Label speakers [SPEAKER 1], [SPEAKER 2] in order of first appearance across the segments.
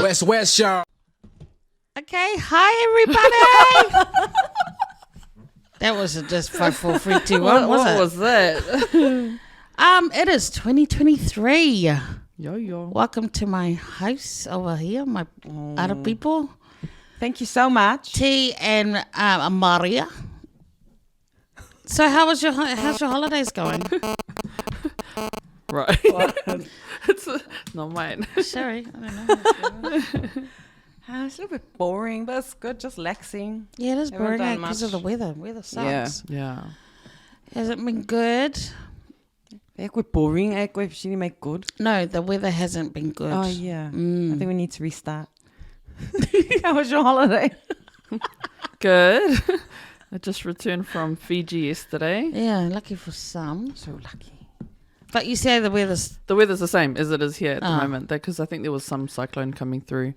[SPEAKER 1] WESWES show.
[SPEAKER 2] Okay, hi everybody. That wasn't just 5, 4, 3, 2, 1, was it?
[SPEAKER 3] What was that?
[SPEAKER 2] It is 2023.
[SPEAKER 3] Yo.
[SPEAKER 2] Welcome to my house over here, my other people,
[SPEAKER 4] Thank you so much.
[SPEAKER 2] T and Maria. So how's your holidays going?
[SPEAKER 3] Right. It's not mine.
[SPEAKER 2] Sorry, I don't know.
[SPEAKER 4] It's a little bit boring, but it's good, just relaxing.
[SPEAKER 2] Yeah, it is
[SPEAKER 4] Haven't
[SPEAKER 2] boring
[SPEAKER 4] done
[SPEAKER 2] because of the weather. Weather sucks.
[SPEAKER 3] Yeah.
[SPEAKER 2] Has it been good?
[SPEAKER 4] Ek we're boring, ek we're actually make good.
[SPEAKER 2] No, the weather hasn't been good.
[SPEAKER 4] Oh, yeah. I think we need to restart.
[SPEAKER 2] How was your holiday?
[SPEAKER 3] Good. I just returned from Fiji yesterday.
[SPEAKER 2] Yeah, lucky for some.
[SPEAKER 4] So lucky.
[SPEAKER 2] But you say the weather's...
[SPEAKER 3] The weather's the same as it is here at the moment, because I think there was some cyclone coming through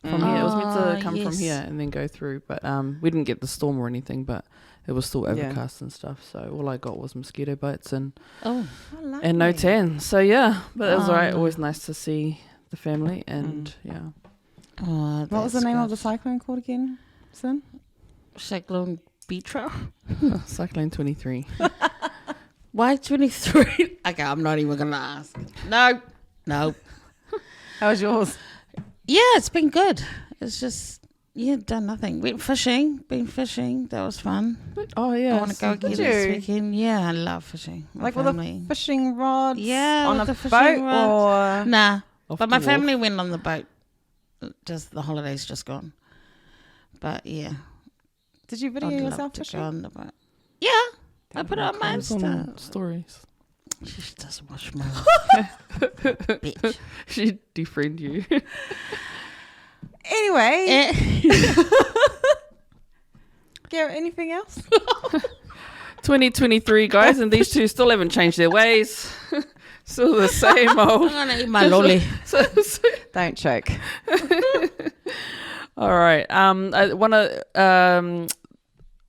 [SPEAKER 3] from here. It was meant to come from here and then go through, but we didn't get the storm or anything, but it was still overcast and stuff. So all I got was mosquito bites and no tan. So yeah, but it was alright. Always nice to see the family and
[SPEAKER 2] Oh,
[SPEAKER 4] what was the name of the cyclone called again, Sin?
[SPEAKER 2] Cyclone Beatra?
[SPEAKER 3] Cyclone 23.
[SPEAKER 2] Why 23? Okay, I'm not even going to ask. No.
[SPEAKER 4] How was yours?
[SPEAKER 2] Yeah, it's been good. It's just, done nothing. Been fishing. That was fun.
[SPEAKER 3] Oh yeah.
[SPEAKER 2] I want to go again this weekend. Yeah, I love fishing.
[SPEAKER 4] Like with a fishing rod?
[SPEAKER 2] Yeah,
[SPEAKER 4] on
[SPEAKER 2] with
[SPEAKER 4] a
[SPEAKER 2] the
[SPEAKER 4] boat
[SPEAKER 2] fishing rods.
[SPEAKER 4] or...
[SPEAKER 2] Nah,
[SPEAKER 3] Off
[SPEAKER 2] but
[SPEAKER 3] the
[SPEAKER 2] my
[SPEAKER 3] wharf.
[SPEAKER 2] family went on the boat. Just the holidays just gone. But yeah.
[SPEAKER 4] Did you video
[SPEAKER 2] I'd love
[SPEAKER 4] yourself
[SPEAKER 2] to
[SPEAKER 4] fishing?
[SPEAKER 2] go on the boat. Yeah, I put it on my
[SPEAKER 3] It's on
[SPEAKER 2] Insta.
[SPEAKER 3] stories.
[SPEAKER 2] She just doesn't watch my bitch.
[SPEAKER 3] She defriend you.
[SPEAKER 4] Anyway. Garrett, anything else?
[SPEAKER 3] 2023, guys, and these two still haven't changed their ways. Still the same
[SPEAKER 2] I'm
[SPEAKER 3] old.
[SPEAKER 2] gonna eat my lolly.
[SPEAKER 4] Don't choke.
[SPEAKER 3] All right. I want to.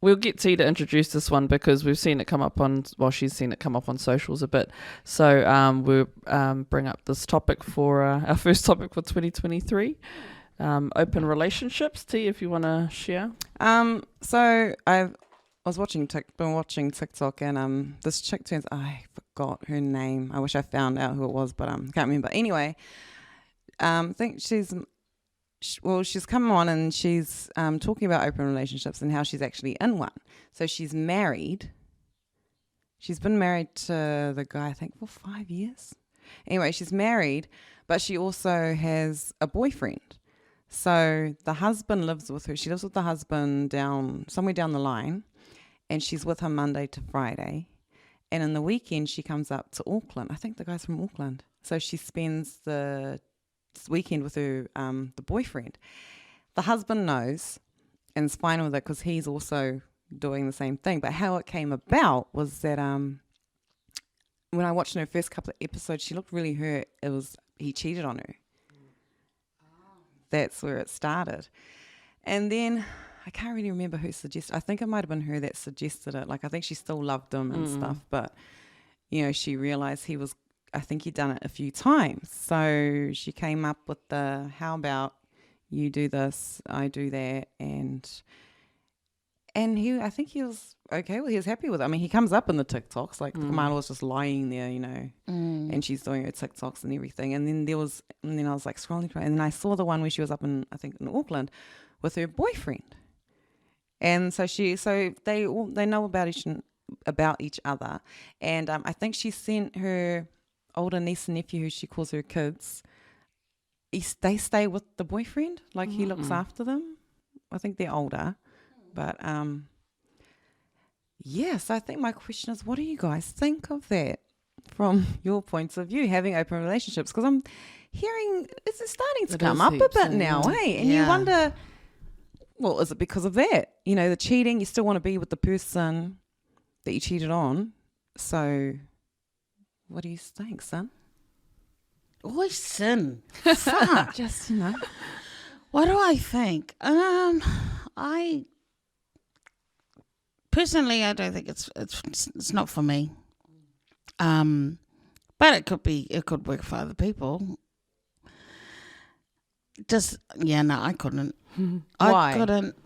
[SPEAKER 3] We'll get T to introduce this one because we've seen it come up on. Well, she's seen it come up on socials a bit. So we'll bring up this topic for our first topic for 2023. Open relationships. T, if you want to share.
[SPEAKER 4] So I was watching TikTok and this chick turns. I forgot her name. I wish I found out who it was, but can't remember. Anyway, I think she's come on and she's talking about open relationships and how she's actually in one. So she's married. She's been married to the guy, I think, for 5 years. Anyway, she's married, but she also has a boyfriend. So the husband lives with her. She lives with the husband somewhere down the line, and she's with him Monday to Friday. And in the weekend, she comes up to Auckland. I think the guy's from Auckland. So she spends the weekend with her, the boyfriend. The husband knows and is fine with it because he's also doing the same thing. But how it came about was that when I watched her first couple of episodes, she looked really hurt. He cheated on her. That's where it started. And then I can't really remember who suggested. I think it might have been her that suggested it. Like, I think she still loved him and stuff, but she realized I think he'd done it a few times. So she came up with how about you do this, I do that, and I think he was okay. Well, he was happy with it. I mean, he comes up in the TikToks, like Kamala was just lying there, and she's doing her TikToks and everything. And then I was like scrolling through, and then I saw the one where she was up in Auckland with her boyfriend, and so they know about each other, and I think she sent her older niece and nephew, who she calls her kids, they stay with the boyfriend. Like, he looks after them. I think they're older. But, so I think my question is, what do you guys think of that from your points of view, having open relationships? Because I'm hearing it's starting to come up a bit now, eh? And you wonder, well, is it because of that? The cheating, you still want to be with the person that you cheated on. So... what do you think, son?
[SPEAKER 2] Always sin. Fuck.
[SPEAKER 4] Just,
[SPEAKER 2] What do I think? I personally, I don't think it's not for me. But it could work for other people. I couldn't.
[SPEAKER 4] Why?
[SPEAKER 2] I couldn't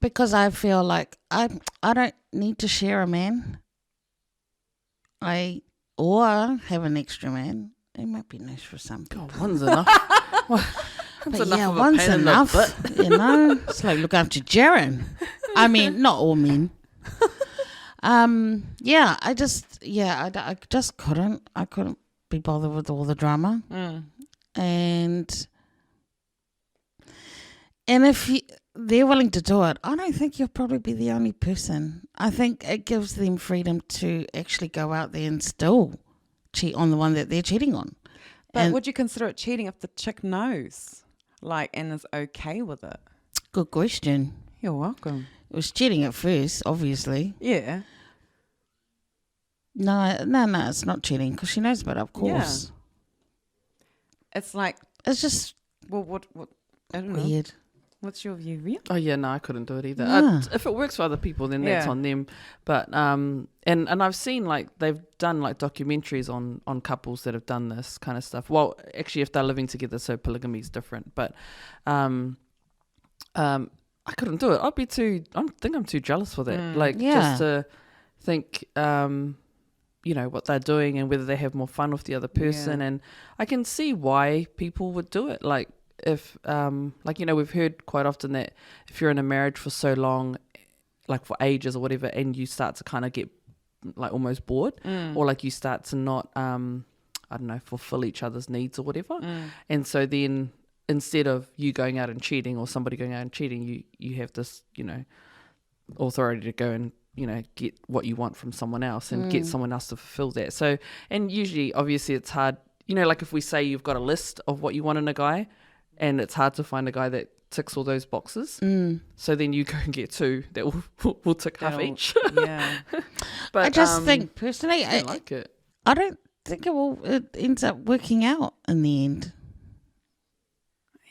[SPEAKER 2] because I feel like I don't need to share a man. Or have an extra man. It might be nice for some people.
[SPEAKER 3] God, one's enough.
[SPEAKER 2] But one's enough. It's like look after Jaren. I mean, not all men. I just couldn't. I couldn't be bothered with all the drama. And if they're willing to do it, I don't think you'll probably be the only person. I think it gives them freedom to actually go out there and still cheat on the one that they're cheating on.
[SPEAKER 4] But would you consider it cheating if the chick knows, and is okay with it?
[SPEAKER 2] Good question.
[SPEAKER 4] You're welcome.
[SPEAKER 2] It was cheating at first, obviously.
[SPEAKER 4] Yeah.
[SPEAKER 2] No, it's not cheating because she knows about it, of course.
[SPEAKER 4] Yeah. It's like...
[SPEAKER 2] It's just...
[SPEAKER 4] Well, what I don't know.
[SPEAKER 2] Weird.
[SPEAKER 4] What's your view, Ria?
[SPEAKER 3] Oh yeah, no, I couldn't do it either.
[SPEAKER 2] Yeah.
[SPEAKER 3] If it works for other people, then that's on them. But and I've seen they've done documentaries on couples that have done this kind of stuff. Well, actually, if they're living together, so polygamy is different. But I couldn't do it. I think I'm too jealous for that. Just to think, what they're doing and whether they have more fun with the other person. And I can see why people would do it. If we've heard quite often that if you're in a marriage for so long, for ages or whatever, and you start to kind of get almost bored, or you start to not fulfill each other's needs or whatever, and so then instead of you going out and cheating or somebody going out and cheating, you have this authority to go and get what you want from someone else and get someone else to fulfill that. So, and usually obviously it's hard, if we say you've got a list of what you want in a guy, and it's hard to find a guy that ticks all those boxes. So then you go and get two that will tick half each.
[SPEAKER 4] Yeah.
[SPEAKER 2] But I just think personally,
[SPEAKER 3] I like it.
[SPEAKER 2] I don't think it ends up working out in the end.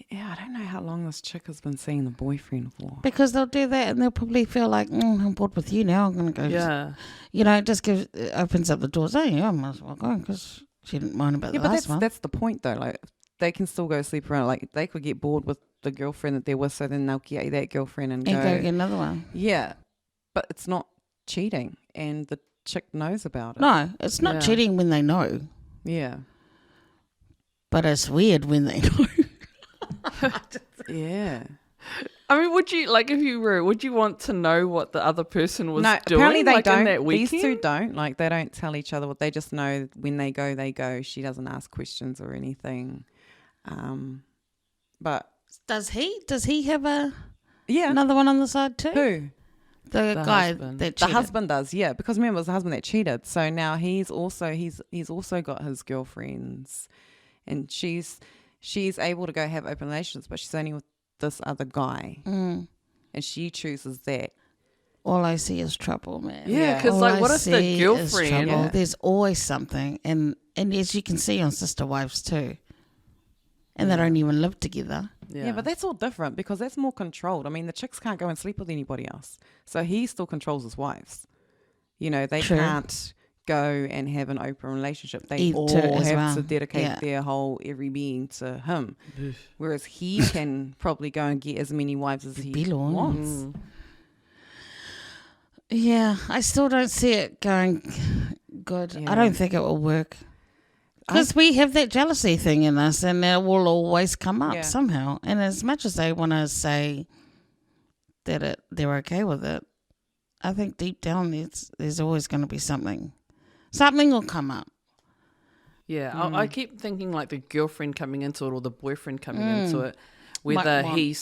[SPEAKER 4] Yeah, I don't know how long this chick has been seeing the boyfriend for.
[SPEAKER 2] Because they'll do that and they'll probably feel like, I'm bored with you now. I'm going to go.
[SPEAKER 3] Yeah.
[SPEAKER 2] It just opens up the doors. Oh, yeah, I might as well go because she didn't mind about the last one.
[SPEAKER 4] That's the point though. They can still go sleep around. They could get bored with the girlfriend that they're with, so then they'll get that girlfriend and go
[SPEAKER 2] get another one.
[SPEAKER 4] Yeah, but it's not cheating, and the chick knows about it.
[SPEAKER 2] No, it's not cheating when they know.
[SPEAKER 4] Yeah,
[SPEAKER 2] but it's weird when they know.
[SPEAKER 4] Yeah.
[SPEAKER 3] I mean, would you would you want to know what the other person was doing?
[SPEAKER 4] Apparently they don't.
[SPEAKER 3] In that weekend?
[SPEAKER 4] These two don't. They don't tell each other what. They just know when they go, they go. She doesn't ask questions or anything. But
[SPEAKER 2] does he have another one on the side too?
[SPEAKER 4] Who?
[SPEAKER 2] The guy husband. That cheated.
[SPEAKER 4] The husband does, yeah, because remember it was the husband that cheated. So now he's also got his girlfriends, and she's able to go have open relations, but she's only with this other guy, and she chooses that.
[SPEAKER 2] All I see is trouble, man.
[SPEAKER 3] Yeah, because what if the girlfriend?
[SPEAKER 2] Yeah. There's always something, and as you can see on Sister Wives too. And they don't even live together.
[SPEAKER 4] Yeah, but that's all different because that's more controlled. I mean, the chicks can't go and sleep with anybody else. So he still controls his wives. They can't go and have an open relationship. They all have to dedicate their whole every being to him. Whereas he can probably go and get as many wives as he wants.
[SPEAKER 2] Yeah, I still don't see it going good. Yeah. I don't think it will work. Because we have that jealousy thing in us, and it will always come up somehow. And as much as they want to say that they're okay with it, I think deep down there's always going to be something. Something will come up.
[SPEAKER 3] Yeah, I keep thinking the girlfriend coming into it or the boyfriend coming into it, whether he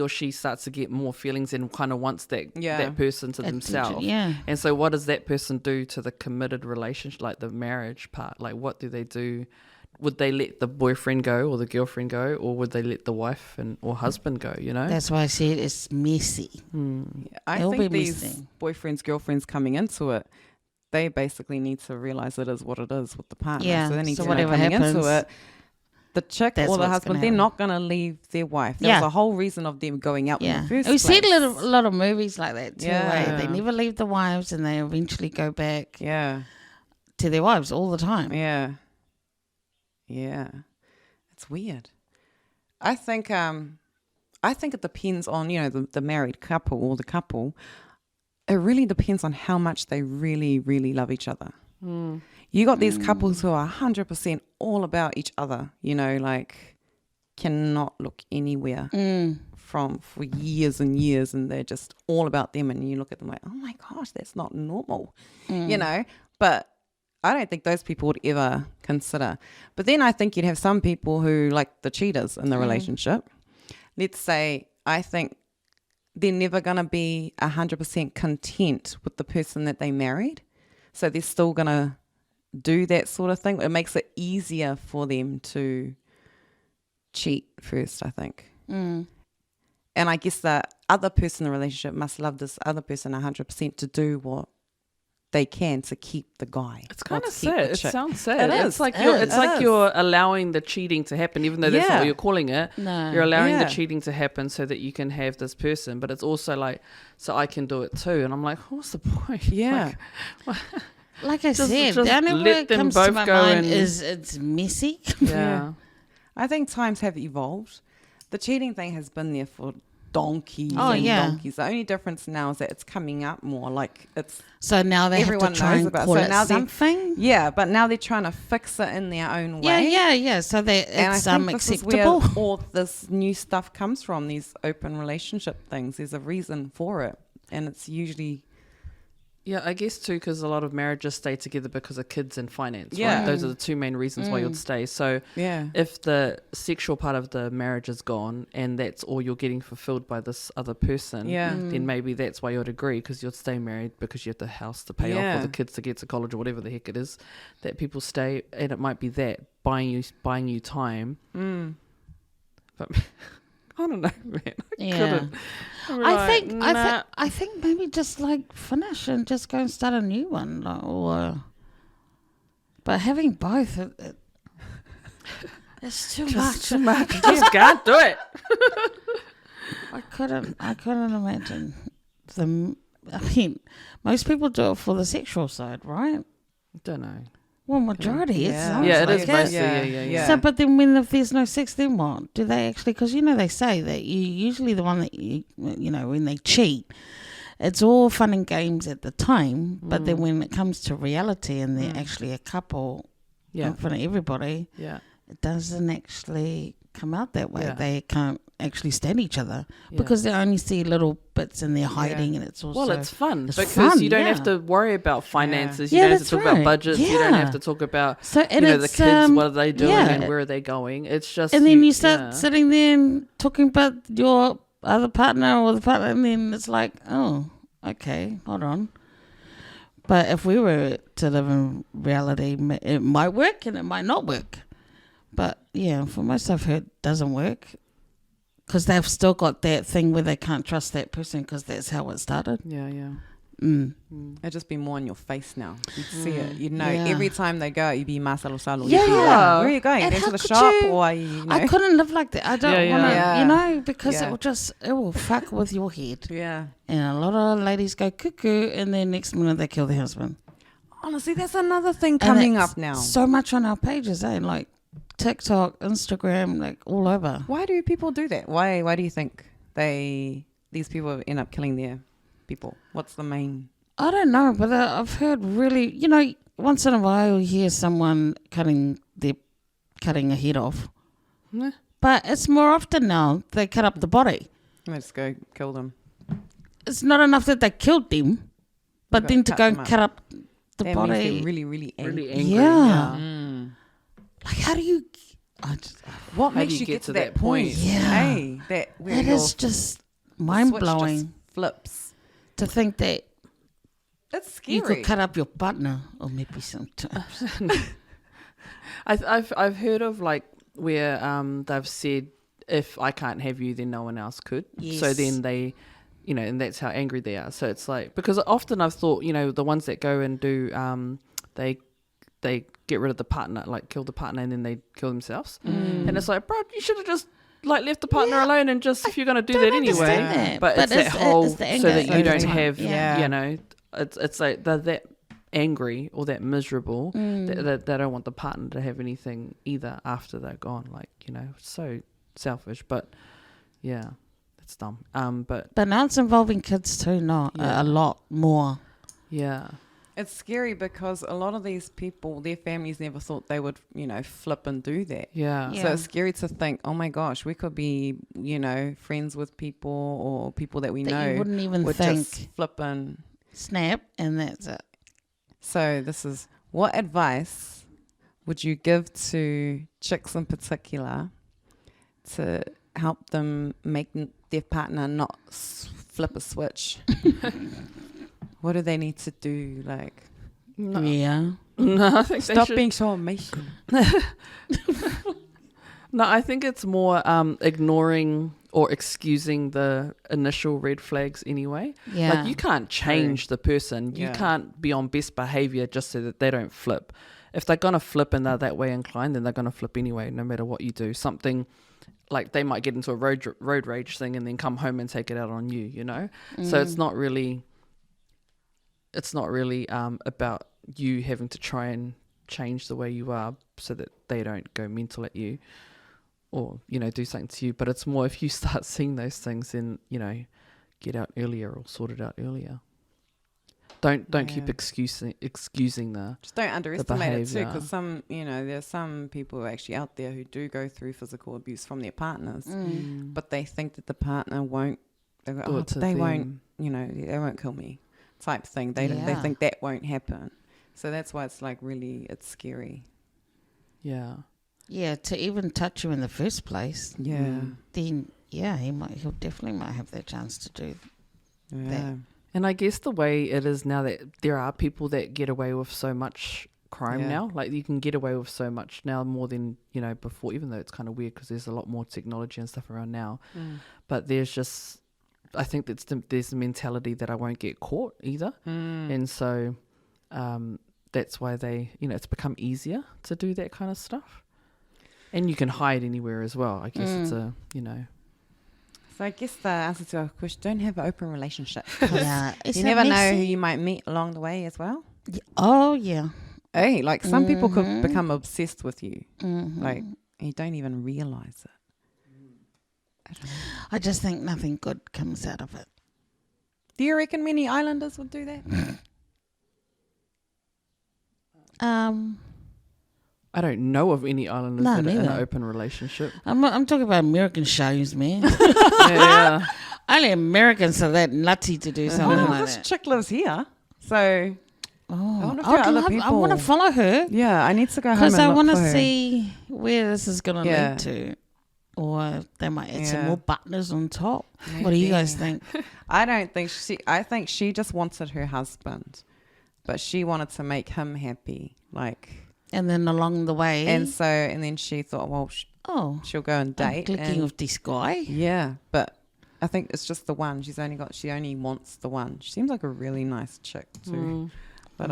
[SPEAKER 3] or she starts to get more feelings and kind of wants that person to themselves.
[SPEAKER 2] Yeah.
[SPEAKER 3] And so what does that person do to the committed relationship, the marriage part? What do they do? Would they let the boyfriend go or the girlfriend go, or would they let the wife or husband go,
[SPEAKER 2] That's why I said it's messy.
[SPEAKER 4] I think these boyfriends, girlfriends coming into it, they basically need to realize it is what it is with the partner.
[SPEAKER 2] Yeah.
[SPEAKER 4] So they need to
[SPEAKER 2] whatever
[SPEAKER 4] coming
[SPEAKER 2] happens,
[SPEAKER 4] into it. The chick or the husband, they're not going to leave their wife. There's a whole reason of them going out in the first place.
[SPEAKER 2] We've seen a lot of movies like that too. They never leave the wives and they eventually go back to their wives all the time.
[SPEAKER 4] Yeah. Yeah. It's weird. I think it depends on, the married couple or the couple. It really depends on how much they really, really love each other. You got these couples who are 100% all about each other, like cannot look anywhere for years and years, and they're just all about them, and you look at them like, oh my gosh, that's not normal, but I don't think those people would ever consider. But then I think you'd have some people who, like the cheaters in the relationship, let's say, I think they're never going to be 100% content with the person that they married, so they're still going to do that sort of thing. It makes it easier for them to cheat first, I think. And I guess the other person in the relationship must love this other person 100% to do what they can to keep the guy.
[SPEAKER 3] It's kind of sad. It sounds sad.
[SPEAKER 4] It's
[SPEAKER 3] like you're allowing the cheating to happen, even though that's not what you're calling it.
[SPEAKER 2] No.
[SPEAKER 3] You're allowing the cheating to happen so that you can have this person, but it's also like, so I can do it too. And I'm like, what's the point?
[SPEAKER 4] Yeah.
[SPEAKER 2] Like I said, the only word that comes to my mind is it's messy.
[SPEAKER 3] Yeah.
[SPEAKER 4] I think times have evolved. The cheating thing has been there for donkeys donkeys. The only difference now is that it's coming up more. Like it's
[SPEAKER 2] so now they
[SPEAKER 4] everyone
[SPEAKER 2] have to try
[SPEAKER 4] knows
[SPEAKER 2] and
[SPEAKER 4] about
[SPEAKER 2] call
[SPEAKER 4] so
[SPEAKER 2] it
[SPEAKER 4] now
[SPEAKER 2] something.
[SPEAKER 4] Yeah, but now they're trying to fix it in their own way.
[SPEAKER 2] Yeah. So that it's
[SPEAKER 4] and I think
[SPEAKER 2] acceptable.
[SPEAKER 4] This is where all this new stuff comes from. These open relationship things. There's a reason for it, and it's usually.
[SPEAKER 3] Yeah, I guess too, because a lot of marriages stay together because of kids and finance.
[SPEAKER 4] Yeah.
[SPEAKER 3] Right? Those are the two main reasons why you'd stay. So if the sexual part of the marriage is gone and that's all you're getting fulfilled by this other person, then maybe that's why you'd agree, because you'd stay married because you have the house to pay off or the kids to get to college or whatever the heck it is that people stay. And it might be that buying you time. But I don't know, man.
[SPEAKER 2] I think maybe just like finish and just go and start a new one, but having both, it's too much.
[SPEAKER 3] You just can't do it.
[SPEAKER 2] I couldn't imagine them. I mean, most people do it for the sexual side, right?
[SPEAKER 3] I don't know.
[SPEAKER 2] Well, majority it sounds
[SPEAKER 3] it
[SPEAKER 2] like
[SPEAKER 3] is mostly, yeah.
[SPEAKER 2] So, but then if there's no sex, then what? Do they actually, because they say that you usually the one that when they cheat, it's all fun and games at the time, but then when it comes to reality and they're actually a couple in front of everybody, it doesn't actually come out that way. They can't actually stand each other because they only see little bits and they're hiding, and it's also
[SPEAKER 3] it's fun because you don't have to worry about finances. You don't have to talk about budgets. You don't have to talk about the kids. What are they doing and where are they going? It's just
[SPEAKER 2] and then you start sitting there and talking about your other partner or the partner, and then it's like, oh, okay, hold on. But if we were to live in reality, it might work and it might not work. But for most I've heard, it doesn't work. Because they've still got that thing where they can't trust that person because that's how it started.
[SPEAKER 4] It'd just be more in your face now. You'd see it. You'd know every time they go, you'd be masalo salo.
[SPEAKER 2] Yeah.
[SPEAKER 4] Where are you going? Into the shop or are you
[SPEAKER 2] I couldn't live like that. I don't want to, because it will fuck with your head.
[SPEAKER 4] Yeah.
[SPEAKER 2] And a lot of ladies go cuckoo and then next minute they kill their husband.
[SPEAKER 4] Honestly, that's another thing coming up now.
[SPEAKER 2] So much on our pages, like TikTok, Instagram, like all over.
[SPEAKER 4] Why do people do that? Why do you think these people end up killing their people? What's the main?
[SPEAKER 2] I don't know, but I've heard really, once in a while you hear someone cutting a head off. But it's more often now they cut up the body.
[SPEAKER 4] Let's go kill them.
[SPEAKER 2] It's not enough that they killed them, but then to go and cut up the
[SPEAKER 4] that
[SPEAKER 2] body.
[SPEAKER 4] Means they're really, really angry.
[SPEAKER 3] Really angry.
[SPEAKER 2] Yeah. Like, how do you...
[SPEAKER 4] what makes you get to that point?
[SPEAKER 2] Yeah.
[SPEAKER 4] Hey,
[SPEAKER 2] it is just mind-blowing.
[SPEAKER 4] Just flips.
[SPEAKER 2] To think that
[SPEAKER 4] it's scary.
[SPEAKER 2] You could cut up your partner, or maybe sometimes.
[SPEAKER 3] I've heard of like where they've said, if I can't have you, then no one else could.
[SPEAKER 2] Yes.
[SPEAKER 3] So then they... and that's how angry they are. So it's like, because often I've thought, the ones that go and do, they get rid of the partner, like kill the partner and then they kill themselves. And it's like, bro, you should have just like left the partner alone and just, if you're going to do that anyway.
[SPEAKER 2] That.
[SPEAKER 3] But it's that whole, so that you don't have,
[SPEAKER 2] Yeah.
[SPEAKER 3] it's like they're that angry or that miserable that they don't want the partner to have anything either after they're gone. Like, so selfish, but yeah, it's dumb. But
[SPEAKER 2] now it's involving kids too, a lot more.
[SPEAKER 3] Yeah.
[SPEAKER 4] It's scary because a lot of these people, their families never thought they would, flip and do that.
[SPEAKER 3] Yeah.
[SPEAKER 4] So it's scary to think, oh my gosh, we could be, friends with people or people that we know.
[SPEAKER 2] You wouldn't even
[SPEAKER 4] would
[SPEAKER 2] think.
[SPEAKER 4] Just flip and
[SPEAKER 2] snap, and that's it.
[SPEAKER 4] So this is, what advice would you give to chicks in particular to help them make their partner not flip a switch? What do they need to do? Like,
[SPEAKER 2] No,
[SPEAKER 3] I think
[SPEAKER 4] stop being so emotional.
[SPEAKER 3] No, I think it's more ignoring or excusing the initial red flags anyway.
[SPEAKER 2] Yeah.
[SPEAKER 3] Like, you can't change the person. You
[SPEAKER 4] Yeah.
[SPEAKER 3] can't be on best behavior just so that they don't flip. If they're going to flip and they're that way inclined, then they're going to flip anyway, no matter what you do. Something like they might get into a road rage thing and then come home and take it out on you, So it's not really about you having to try and change the way you are so that they don't go mental at you or, do something to you. But it's more if you start seeing those things, then, get out earlier or sort it out earlier. Don't keep excusing the
[SPEAKER 4] Just don't underestimate it too,
[SPEAKER 3] behaviour.
[SPEAKER 4] because there's some people actually out there who do go through physical abuse from their partners, but they think that the partner won't. They go, they won't. They won't kill me, type thing. They think that won't happen. So that's why it's like really, it's scary.
[SPEAKER 3] Yeah.
[SPEAKER 2] Yeah, to even touch you in the first place.
[SPEAKER 4] Yeah.
[SPEAKER 2] Then he'll definitely might have that chance to do that.
[SPEAKER 3] And I guess the way it is now that there are people that get away with so much crime now, like you can get away with so much now more than, before, even though it's kind of weird because there's a lot more technology and stuff around now. But there's just, I think there's the mentality that I won't get caught either. And so that's why it's become easier to do that kind of stuff. And you can hide anywhere as well. I guess it's a,
[SPEAKER 4] So I guess the answer to our question, don't have an open relationship.
[SPEAKER 2] Yeah,
[SPEAKER 4] You never know who you might meet along the way as well.
[SPEAKER 2] Oh, yeah.
[SPEAKER 4] Hey, like some people could become obsessed with you. Like, you don't even realize it.
[SPEAKER 2] I just think nothing good comes out of it.
[SPEAKER 4] Do you reckon many islanders would do that?
[SPEAKER 3] I don't know of any islanders that are in an
[SPEAKER 2] neither.
[SPEAKER 3] open relationship.
[SPEAKER 2] I'm talking about American shows, man.
[SPEAKER 3] Yeah.
[SPEAKER 2] Only Americans are that nutty to do something like
[SPEAKER 4] This
[SPEAKER 2] that.
[SPEAKER 4] chick lives here, so I wonder if there are other people.
[SPEAKER 2] I want to follow her
[SPEAKER 4] Yeah, I need to go home
[SPEAKER 2] because
[SPEAKER 4] and
[SPEAKER 2] I
[SPEAKER 4] look
[SPEAKER 2] want to
[SPEAKER 4] for her.
[SPEAKER 2] see where this is going to
[SPEAKER 4] Yeah.
[SPEAKER 2] lead to. Or they might add some
[SPEAKER 4] Yeah.
[SPEAKER 2] more butlers on top. What do you guys think?
[SPEAKER 4] I don't think I think she just wanted her husband, but she wanted to make him happy, like.
[SPEAKER 2] And then along the way,
[SPEAKER 4] And then she thought, well, she'll go and
[SPEAKER 2] I'm
[SPEAKER 4] date.
[SPEAKER 2] clicking with this guy.
[SPEAKER 4] Yeah, but I think it's just the one. She only wants the one. She seems like a really nice chick too. But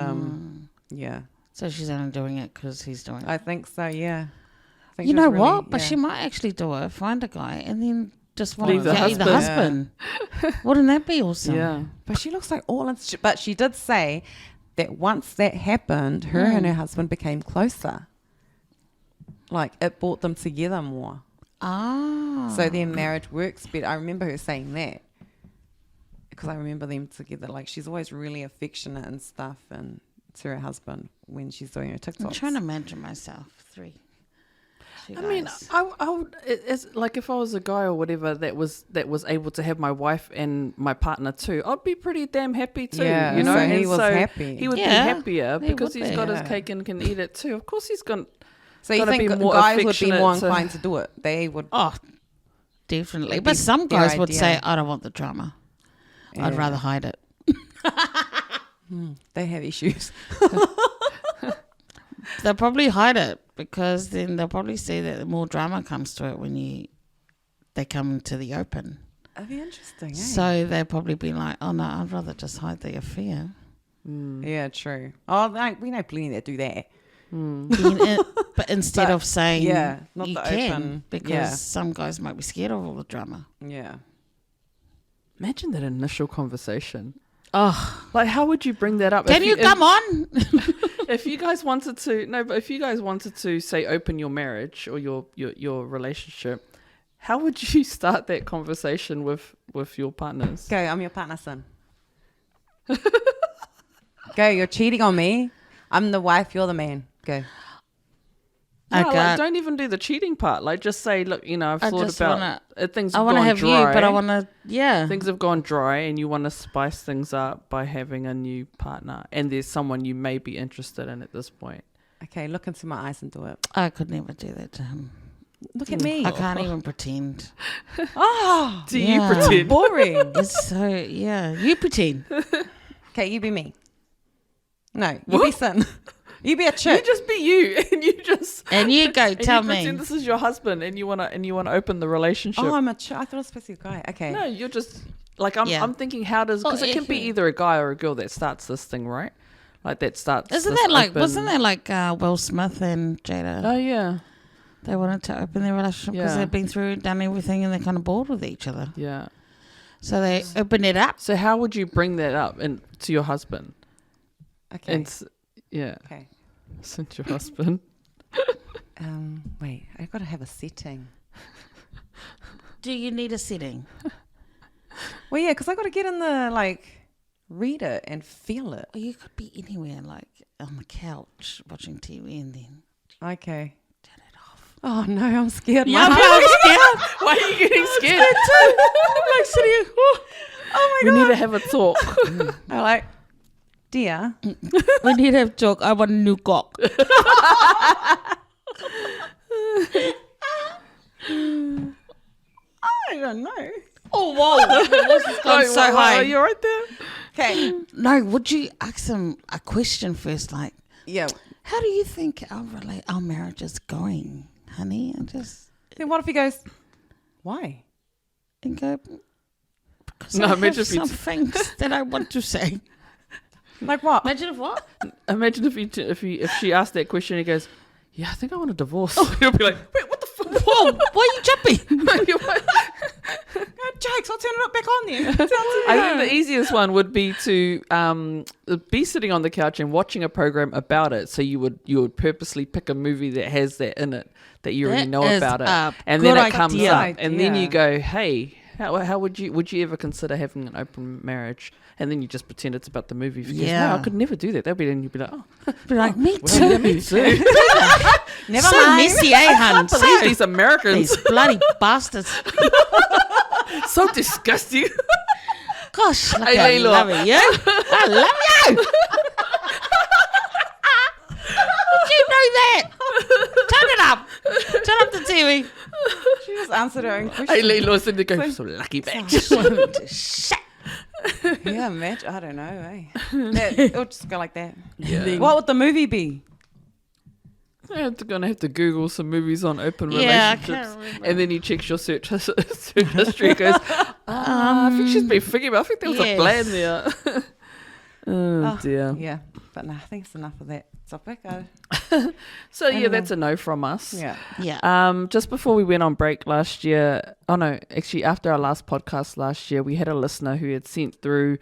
[SPEAKER 4] yeah.
[SPEAKER 2] So she's only doing it because he's doing it.
[SPEAKER 4] I think so. Yeah. I think
[SPEAKER 2] You
[SPEAKER 4] she
[SPEAKER 2] know
[SPEAKER 4] was really-
[SPEAKER 2] what? But
[SPEAKER 4] yeah.
[SPEAKER 2] she might actually do it. Find a guy and then just want
[SPEAKER 3] Leave
[SPEAKER 2] to
[SPEAKER 3] the
[SPEAKER 2] get the
[SPEAKER 3] husband.
[SPEAKER 2] husband. Wouldn't that be awesome?
[SPEAKER 3] Yeah.
[SPEAKER 4] But she looks like all. But she did say that once that happened, her and her husband became closer. Like it brought them together more.
[SPEAKER 2] Ah.
[SPEAKER 4] So their marriage works better. I remember her saying that because I remember them together. Like she's always really affectionate and stuff, and to her husband when she's doing her TikToks.
[SPEAKER 2] I'm trying to imagine myself. Two
[SPEAKER 3] I mean,
[SPEAKER 2] guys.
[SPEAKER 3] I would. It's like if I was a guy or whatever that was able to have my wife and my partner too, I'd be pretty damn happy too.
[SPEAKER 4] Yeah,
[SPEAKER 3] you know,
[SPEAKER 4] so he
[SPEAKER 3] and
[SPEAKER 4] was
[SPEAKER 3] so
[SPEAKER 4] happy.
[SPEAKER 3] He would
[SPEAKER 2] Yeah,
[SPEAKER 3] be happier
[SPEAKER 2] he
[SPEAKER 3] because
[SPEAKER 2] would
[SPEAKER 3] he's
[SPEAKER 2] be.
[SPEAKER 3] got his
[SPEAKER 4] Yeah.
[SPEAKER 3] cake and can eat it too. Of course, he's gonna.
[SPEAKER 4] So you
[SPEAKER 3] gotta
[SPEAKER 4] think
[SPEAKER 3] be more
[SPEAKER 4] guys would be more
[SPEAKER 3] affectionate to-
[SPEAKER 4] inclined to do it? They would.
[SPEAKER 2] Oh, definitely.
[SPEAKER 4] It'd
[SPEAKER 2] But
[SPEAKER 4] be
[SPEAKER 2] some
[SPEAKER 4] their
[SPEAKER 2] guys would
[SPEAKER 4] idea.
[SPEAKER 2] say, I don't want the drama. I'd
[SPEAKER 4] Yeah.
[SPEAKER 2] rather hide it.
[SPEAKER 4] They have issues.
[SPEAKER 2] They'll probably hide it because then they'll probably see that more drama comes to it when they come into the open.
[SPEAKER 4] That'd be interesting. Eh?
[SPEAKER 2] So they'll probably be like, oh no, I'd rather just hide the affair.
[SPEAKER 4] Yeah, true. Oh, we know plenty that do that.
[SPEAKER 2] But instead
[SPEAKER 4] But,
[SPEAKER 2] of saying
[SPEAKER 4] yeah, not
[SPEAKER 2] you
[SPEAKER 4] the
[SPEAKER 2] can,
[SPEAKER 4] open-
[SPEAKER 2] because
[SPEAKER 4] yeah.
[SPEAKER 2] some guys might be scared of all the drama.
[SPEAKER 4] Yeah.
[SPEAKER 3] Imagine that initial conversation.
[SPEAKER 2] Oh,
[SPEAKER 3] Like, how would you bring that up?
[SPEAKER 2] can you come on?
[SPEAKER 3] If you guys wanted to, no, but if you guys wanted to say open your marriage or your relationship, How would you start that conversation with your partners?
[SPEAKER 4] Go, I'm your partner, son. Go, you're cheating on me. I'm the wife, you're the man. Go.
[SPEAKER 3] No, like, don't even do the cheating part. Like, just say, look, I've thought about things have
[SPEAKER 2] I want to
[SPEAKER 3] gone
[SPEAKER 2] have
[SPEAKER 3] dry.
[SPEAKER 2] you, but I want to,
[SPEAKER 3] Things have gone dry and you want to spice things up by having a new partner. And there's someone you may be interested in at this point.
[SPEAKER 4] Okay, look into my eyes and do it.
[SPEAKER 2] I could never do that to him.
[SPEAKER 4] Look at me.
[SPEAKER 2] I can't even pretend.
[SPEAKER 4] Oh,
[SPEAKER 3] do you pretend?
[SPEAKER 4] Boring.
[SPEAKER 2] It's so, you pretend.
[SPEAKER 4] Okay, you be me. No, you be son. You be a chick.
[SPEAKER 3] You just be you,
[SPEAKER 2] and you go
[SPEAKER 3] and
[SPEAKER 2] tell
[SPEAKER 3] you
[SPEAKER 2] me.
[SPEAKER 3] Pretend this is your husband, and you wanna open the relationship.
[SPEAKER 4] Oh, I'm a chick. I thought it was supposed to be a guy. Okay.
[SPEAKER 3] No, you're just like I'm thinking. How does because it can be either a guy or a girl that starts this thing, right? Like that starts.
[SPEAKER 2] Wasn't that like Will Smith and Jada?
[SPEAKER 3] Oh yeah.
[SPEAKER 2] They wanted to open their relationship because they'd been through, done everything, and they're kind of bored with each other.
[SPEAKER 3] Yeah.
[SPEAKER 2] So they opened it up.
[SPEAKER 3] So how would you bring that up to your husband?
[SPEAKER 4] Okay.
[SPEAKER 3] Okay. Since your husband.
[SPEAKER 4] Wait, I've got to have a setting.
[SPEAKER 2] Do you need a setting?
[SPEAKER 4] Well, yeah, because I got to get in the read it and feel it.
[SPEAKER 2] Or you could be anywhere, like on the couch watching TV, and then
[SPEAKER 4] okay.
[SPEAKER 2] turn it off.
[SPEAKER 4] Oh no, I'm scared.
[SPEAKER 2] Yeah, I'm scared.
[SPEAKER 3] Why are you getting scared?
[SPEAKER 2] I'm like sitting here.
[SPEAKER 4] Oh my
[SPEAKER 3] We
[SPEAKER 4] god.
[SPEAKER 3] need to have a talk.
[SPEAKER 4] I'm like, dear.
[SPEAKER 2] We need to have a talk. I want a new cock.
[SPEAKER 4] I don't know.
[SPEAKER 2] Oh, whoa. This has gone so high.
[SPEAKER 3] Are you right there?
[SPEAKER 4] Okay.
[SPEAKER 2] No, would you ask him a question first? Like,
[SPEAKER 4] Yeah.
[SPEAKER 2] how do you think our marriage is going, honey? And just
[SPEAKER 4] Then what if he goes, why?
[SPEAKER 2] and go, because
[SPEAKER 3] No,
[SPEAKER 2] I
[SPEAKER 3] imagine
[SPEAKER 2] have
[SPEAKER 3] if you
[SPEAKER 2] some things that I want to say.
[SPEAKER 4] Like what?
[SPEAKER 2] Imagine if what?
[SPEAKER 3] Imagine if she asked that question, he goes, "Yeah, I think I want a divorce." He'll be like, "Wait, what the fuck?
[SPEAKER 2] Whoa, why are you jumping?
[SPEAKER 4] Jokes, I'll turn it up back on then.
[SPEAKER 3] I think the easiest one would be to be sitting on the couch and watching a program about it. So you would purposely pick a movie that has that in it that you already know about it, and then it comes up, and then you go, "Hey, how would you ever consider having an open marriage?" And then you just pretend it's about the movie. If you go, no, I could never do that. Then you'd be like, "Oh,
[SPEAKER 2] Be like, me
[SPEAKER 3] well,
[SPEAKER 2] too.
[SPEAKER 3] yeah, me too."
[SPEAKER 4] Never
[SPEAKER 2] So
[SPEAKER 4] mind.
[SPEAKER 2] messy, eh, hun?
[SPEAKER 3] I believe these Americans.
[SPEAKER 2] These bloody bastards.
[SPEAKER 3] So disgusting.
[SPEAKER 2] Gosh, look
[SPEAKER 3] Hey,
[SPEAKER 2] how
[SPEAKER 3] Layla.
[SPEAKER 2] loving you. I love you. Did you know that? Turn it up. Turn up the TV.
[SPEAKER 4] She just answered her own question.
[SPEAKER 3] Hey, Layla, sitting there going, "So lucky bitch."
[SPEAKER 2] Shit.
[SPEAKER 4] Yeah, match. I don't know, eh? It'll just go like that.
[SPEAKER 3] Yeah.
[SPEAKER 4] What would the movie be?
[SPEAKER 3] I'm gonna have to Google some movies on open
[SPEAKER 2] Yeah, I
[SPEAKER 3] relationships,
[SPEAKER 2] can't remember.
[SPEAKER 3] and then he checks your search history. He goes, I think she's been thinking about. I think there was a plan there. Oh dear.
[SPEAKER 4] Yeah, but no, I think it's enough of that topic.
[SPEAKER 3] So yeah, that's a no from us.
[SPEAKER 4] Yeah.
[SPEAKER 2] Yeah.
[SPEAKER 3] Just before we went on break last year, actually after our last podcast last year, we had a listener who had sent through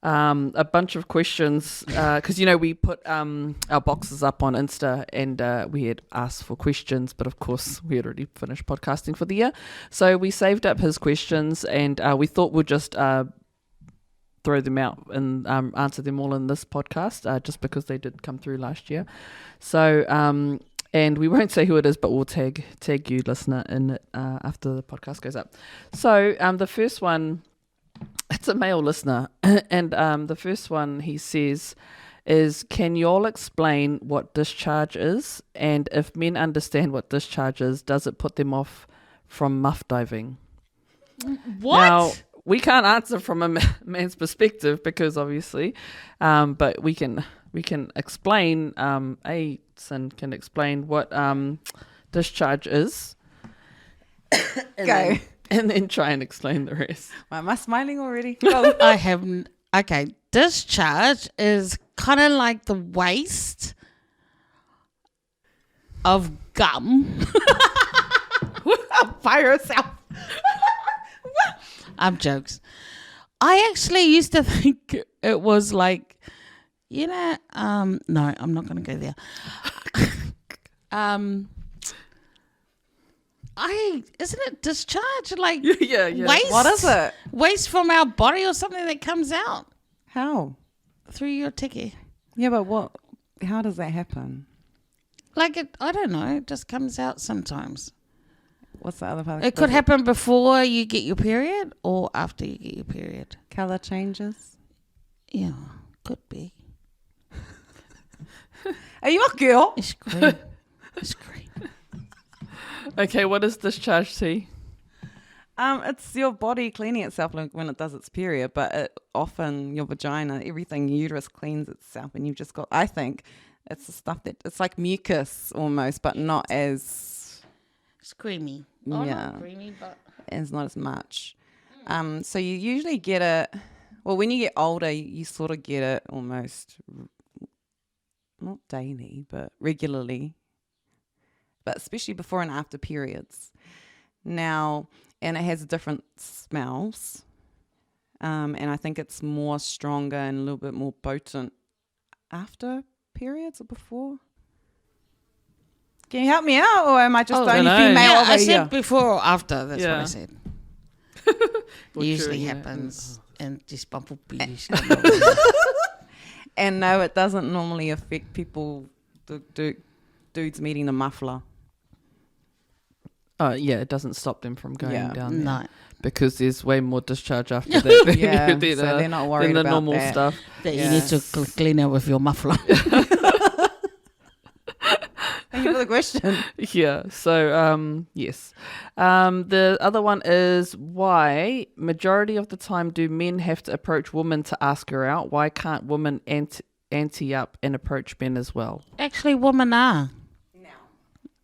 [SPEAKER 3] a bunch of questions because we put our boxes up on Insta, and we had asked for questions, but of course we had already finished podcasting for the year, so we saved up his questions, and we thought we'd just throw them out and answer them all in this podcast, just because they did come through last year. So and we won't say who it is, but we'll tag you, listener, in it after the podcast goes up. So the first one, it's a male listener, and the first one he says is, can you all explain what discharge is? And if men understand what discharge is, does it put them off from muff diving?
[SPEAKER 2] What?
[SPEAKER 3] Now, we can't answer from a man's perspective because obviously, but we can explain, Asen can explain what discharge is.
[SPEAKER 4] Go.
[SPEAKER 3] And then try and explain the rest.
[SPEAKER 4] Why am I smiling already? Go.
[SPEAKER 2] I have. Okay, discharge is kind of like the waste of gum.
[SPEAKER 4] Fire herself.
[SPEAKER 2] I'm jokes. I actually used to think it was like, no, I'm not going to go there. Isn't it discharge? Like
[SPEAKER 3] yeah.
[SPEAKER 2] waste?
[SPEAKER 4] What is it?
[SPEAKER 2] Waste from our body or something that comes out
[SPEAKER 4] How?
[SPEAKER 2] through your tiki.
[SPEAKER 4] Yeah, but what? How does that happen?
[SPEAKER 2] Like I don't know. It just comes out sometimes.
[SPEAKER 4] What's the other part?
[SPEAKER 2] It could happen before you get your period or after you get your period.
[SPEAKER 4] Color changes.
[SPEAKER 2] Yeah, could be.
[SPEAKER 4] Are you a girl?
[SPEAKER 2] It's green. It's green.
[SPEAKER 3] Okay, what is discharge tea?
[SPEAKER 4] It's your body cleaning itself when it does its period, but it often your vagina, everything, your uterus cleans itself, and you've just got. I think it's the stuff that it's like mucus almost, but not as.
[SPEAKER 2] It's creamy. Oh,
[SPEAKER 4] Yeah.
[SPEAKER 2] not creamy, but
[SPEAKER 4] It's not as much. So you usually get it. Well, when you get older, you sort of get it almost not daily, but regularly. But especially before and after periods. Now, and it has different smells. And I think it's more stronger and a little bit more potent after periods or before. Can you help me out, or am I just the only female
[SPEAKER 2] yeah,
[SPEAKER 4] over
[SPEAKER 2] I
[SPEAKER 4] here?
[SPEAKER 2] said before or after. That's what
[SPEAKER 3] Yeah.
[SPEAKER 2] I said.
[SPEAKER 3] Butchering
[SPEAKER 2] Usually
[SPEAKER 3] it.
[SPEAKER 2] happens in these bumblebees.
[SPEAKER 4] And no, it doesn't normally affect people, dudes meeting the muffler.
[SPEAKER 3] Oh, yeah, it doesn't stop them from going
[SPEAKER 4] Yeah.
[SPEAKER 3] down there.
[SPEAKER 2] No,
[SPEAKER 3] Because there's way more discharge after that than,
[SPEAKER 4] Yeah,
[SPEAKER 3] than,
[SPEAKER 4] so they're not worried
[SPEAKER 3] than the
[SPEAKER 4] about
[SPEAKER 3] normal
[SPEAKER 4] that.
[SPEAKER 3] stuff.
[SPEAKER 2] that
[SPEAKER 4] Yeah.
[SPEAKER 2] you need to clean out with your muffler.
[SPEAKER 4] Thank you for the question.
[SPEAKER 3] Yeah, so yes. The other one is why majority of the time do men have to approach women to ask her out? Why can't women ante up and approach men as well?
[SPEAKER 2] Actually, women are.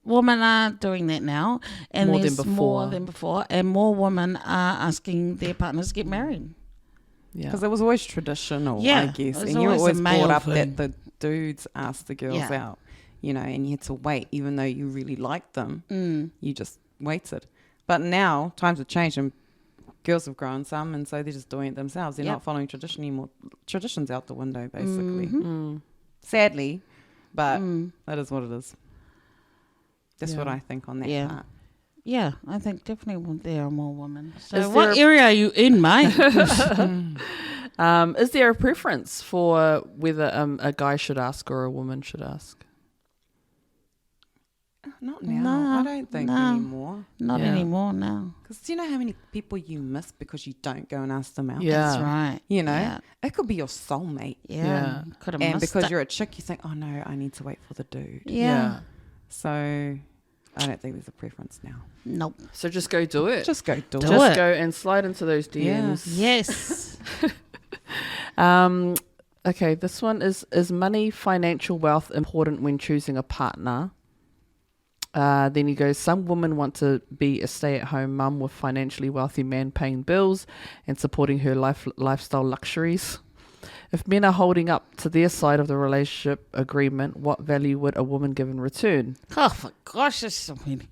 [SPEAKER 2] Women are doing that now, and
[SPEAKER 3] More than
[SPEAKER 2] there's more
[SPEAKER 3] before.
[SPEAKER 2] than before, and more women are asking their partners to get married.
[SPEAKER 3] Yeah.
[SPEAKER 4] Because it was always traditional,
[SPEAKER 2] Yeah,
[SPEAKER 4] I guess.
[SPEAKER 2] it was
[SPEAKER 4] And you were
[SPEAKER 2] always a
[SPEAKER 4] always
[SPEAKER 2] male
[SPEAKER 4] brought up
[SPEAKER 2] thing.
[SPEAKER 4] that the dudes asked the girls
[SPEAKER 2] Yeah.
[SPEAKER 4] out, and you had to wait, even though you really liked them. You just waited. But now, times have changed, and girls have grown some, and so they're just doing it themselves. They're
[SPEAKER 2] Yep.
[SPEAKER 4] not following tradition anymore. Tradition's out the window, basically.
[SPEAKER 2] Mm-hmm.
[SPEAKER 4] Sadly, but that is what it is. That's what
[SPEAKER 3] Yeah.
[SPEAKER 4] I think on that
[SPEAKER 2] Yeah.
[SPEAKER 4] part.
[SPEAKER 2] Yeah, I think definitely there are more women. So
[SPEAKER 3] Is
[SPEAKER 2] what
[SPEAKER 3] there
[SPEAKER 2] area are you in, mate?
[SPEAKER 3] Is there a preference for whether a guy should ask or a woman should ask?
[SPEAKER 4] Not now.
[SPEAKER 2] No,
[SPEAKER 4] I don't think
[SPEAKER 2] no.
[SPEAKER 4] anymore.
[SPEAKER 2] Not
[SPEAKER 3] Yeah.
[SPEAKER 2] anymore now.
[SPEAKER 4] Because do you know how many people you miss because you don't go and ask them out?
[SPEAKER 3] Yeah.
[SPEAKER 2] That's right.
[SPEAKER 4] You know,
[SPEAKER 2] Yeah.
[SPEAKER 4] it could be your soulmate.
[SPEAKER 2] Yeah.
[SPEAKER 3] Yeah.
[SPEAKER 2] Could have
[SPEAKER 4] And
[SPEAKER 2] missed
[SPEAKER 4] because
[SPEAKER 2] it.
[SPEAKER 4] you're a chick, you think, oh no, I need to wait for the dude.
[SPEAKER 2] Yeah.
[SPEAKER 4] So I don't think there's a preference now.
[SPEAKER 2] Nope.
[SPEAKER 3] So just go do it.
[SPEAKER 4] Just go do
[SPEAKER 2] Do
[SPEAKER 4] it.
[SPEAKER 3] Just
[SPEAKER 2] it.
[SPEAKER 3] go and slide into those DMs.
[SPEAKER 2] Yes.
[SPEAKER 3] Okay, this one is money, financial wealth important when choosing a partner? Then he goes, some women want to be a stay-at-home mum with financially wealthy man paying bills and supporting her lifestyle luxuries. If men are holding up to their side of the relationship agreement, what value would a woman give in return?
[SPEAKER 2] Oh, for gosh, there's so many.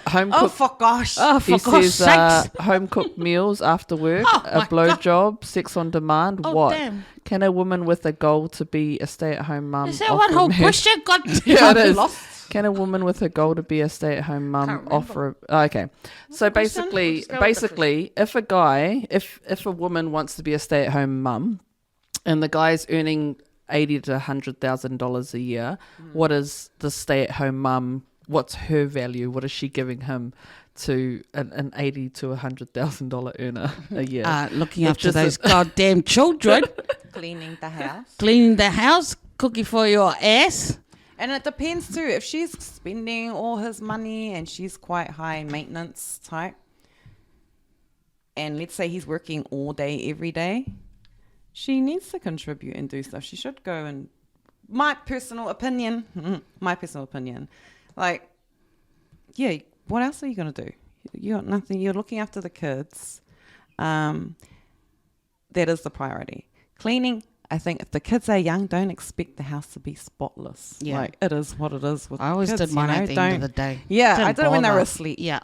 [SPEAKER 3] Home
[SPEAKER 4] Oh,
[SPEAKER 3] cooked,
[SPEAKER 4] for gosh.
[SPEAKER 2] Oh,
[SPEAKER 3] he
[SPEAKER 2] for gosh
[SPEAKER 3] says
[SPEAKER 2] sakes.
[SPEAKER 3] home cooked meals after work,
[SPEAKER 2] Oh,
[SPEAKER 3] a
[SPEAKER 2] my
[SPEAKER 3] blowjob, sex on demand.
[SPEAKER 2] Oh,
[SPEAKER 3] what?
[SPEAKER 2] damn.
[SPEAKER 3] Can a woman with a goal to be a stay-at-home mum
[SPEAKER 2] Is that one
[SPEAKER 3] offer
[SPEAKER 2] whole
[SPEAKER 3] a man-
[SPEAKER 2] question? God
[SPEAKER 3] Yeah, it is.
[SPEAKER 4] Lost.
[SPEAKER 3] Can a woman with a goal to be a stay-at-home mum
[SPEAKER 2] Can't
[SPEAKER 3] offer? Okay, so
[SPEAKER 2] the question?
[SPEAKER 3] basically,
[SPEAKER 2] Let's go with the
[SPEAKER 3] if a woman wants to be a stay-at-home mum, and the guy's earning $80,000 to $100,000 a year, what is the stay-at-home mum? What's her value? What is she giving him to an $80,000 to $100,000 earner a year?
[SPEAKER 2] Looking
[SPEAKER 3] It's
[SPEAKER 2] after
[SPEAKER 3] just
[SPEAKER 2] those goddamn children,
[SPEAKER 4] Cleaning the house.
[SPEAKER 2] cleaning the house, cooking for your ass.
[SPEAKER 4] And it depends too. If she's spending all his money and she's quite high maintenance type, and let's say he's working all day, every day, she needs to contribute and do stuff. She should go and, my personal opinion, like, yeah, what else are you going to do? You got nothing. You're looking after the kids. That is the priority. Cleaning, I think if the kids are young, don't expect the house to be spotless.
[SPEAKER 2] Yeah.
[SPEAKER 4] Like, it is what it is with
[SPEAKER 2] I always
[SPEAKER 4] kids,
[SPEAKER 2] did mine at the end of the day.
[SPEAKER 4] Yeah,
[SPEAKER 2] Didn't
[SPEAKER 4] I did it when they were
[SPEAKER 2] bother.
[SPEAKER 4] asleep.
[SPEAKER 2] Yeah.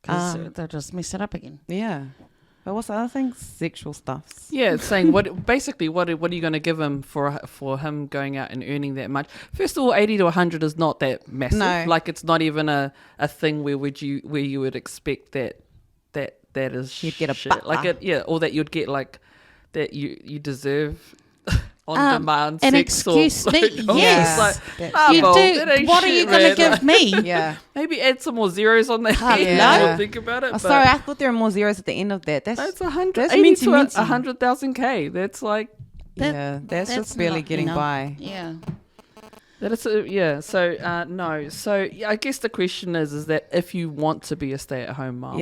[SPEAKER 2] Because they'll just mess it up again.
[SPEAKER 4] Yeah. But what's the other thing? Sexual stuff.
[SPEAKER 3] Yeah, it's saying what are you going to give him for him going out and earning that much? First of all, 80 to 100 is not that massive.
[SPEAKER 4] No.
[SPEAKER 3] Like it's not even a thing where you would expect that is
[SPEAKER 4] you'd get a
[SPEAKER 3] shit.
[SPEAKER 4] butler.
[SPEAKER 3] Like or that you'd get like that you deserve on demand
[SPEAKER 2] an
[SPEAKER 3] sex
[SPEAKER 2] excuse.
[SPEAKER 3] or
[SPEAKER 2] Yes,
[SPEAKER 3] you
[SPEAKER 2] do. What are you going to give me?
[SPEAKER 4] Yeah.
[SPEAKER 3] Maybe add some more zeros on that.
[SPEAKER 4] Yeah.
[SPEAKER 3] Think about it.
[SPEAKER 4] Oh, sorry, I thought there were more zeros at the end of that.
[SPEAKER 3] That's 100.
[SPEAKER 4] That's
[SPEAKER 3] 80
[SPEAKER 4] minty,
[SPEAKER 3] to
[SPEAKER 4] minty.
[SPEAKER 3] 100,000 K. That's like
[SPEAKER 4] that's just barely
[SPEAKER 2] not
[SPEAKER 4] getting
[SPEAKER 2] enough.
[SPEAKER 4] by.
[SPEAKER 2] Yeah.
[SPEAKER 3] that is So no. So I guess the question is that if you want to be a stay-at-home mom,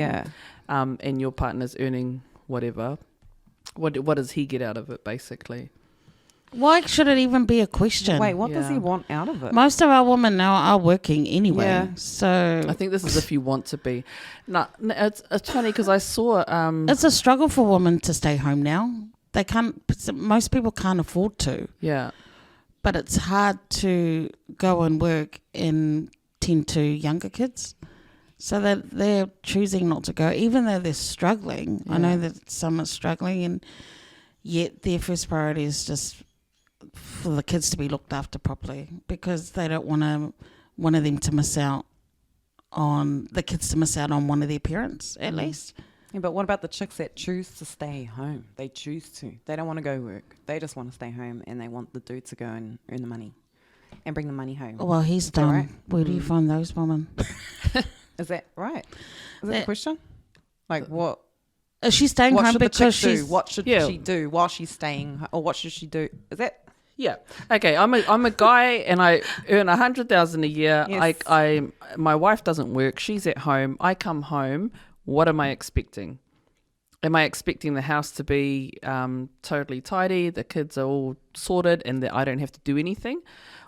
[SPEAKER 3] and your partner's earning whatever, what does he get out of it basically?
[SPEAKER 2] Why should it even be a question?
[SPEAKER 4] Wait, what does he want out of it?
[SPEAKER 2] Most of our women now are working anyway.
[SPEAKER 4] Yeah.
[SPEAKER 2] So
[SPEAKER 3] I think this is if you want to be. No, it's funny because I saw.
[SPEAKER 2] it's a struggle for women to stay home now. They can't. Most people can't afford to.
[SPEAKER 3] Yeah.
[SPEAKER 2] But it's hard to go and work and tend to younger kids. So they're choosing not to go, even though they're struggling.
[SPEAKER 3] Yeah.
[SPEAKER 2] I know that some are struggling, and yet their first priority is just for the kids to be looked after properly, because they don't want one of them to miss out on the kids to miss out on one of their parents at least.
[SPEAKER 4] Yeah, but what about the chicks that choose to stay home? They choose to. They don't want to go work. They just want to stay home, and they want the dude to go and earn the money and bring the money home.
[SPEAKER 2] Well, he's
[SPEAKER 4] Is that
[SPEAKER 2] done.
[SPEAKER 4] right?
[SPEAKER 2] Where do you find those women?
[SPEAKER 4] Is that right? Is that the question? Like what?
[SPEAKER 2] Is she staying
[SPEAKER 4] What
[SPEAKER 2] home
[SPEAKER 4] should the
[SPEAKER 2] because
[SPEAKER 4] chick do?
[SPEAKER 2] she's...
[SPEAKER 4] What should she do while she's staying, or what should she do? Is that?
[SPEAKER 3] Yeah. Okay. I'm a guy and I earn 100,000 a year.
[SPEAKER 4] Yes.
[SPEAKER 3] My wife doesn't work. She's at home. I come home. What am I expecting? Am I expecting the house to be totally tidy, the kids are all sorted, and that I don't have to do anything,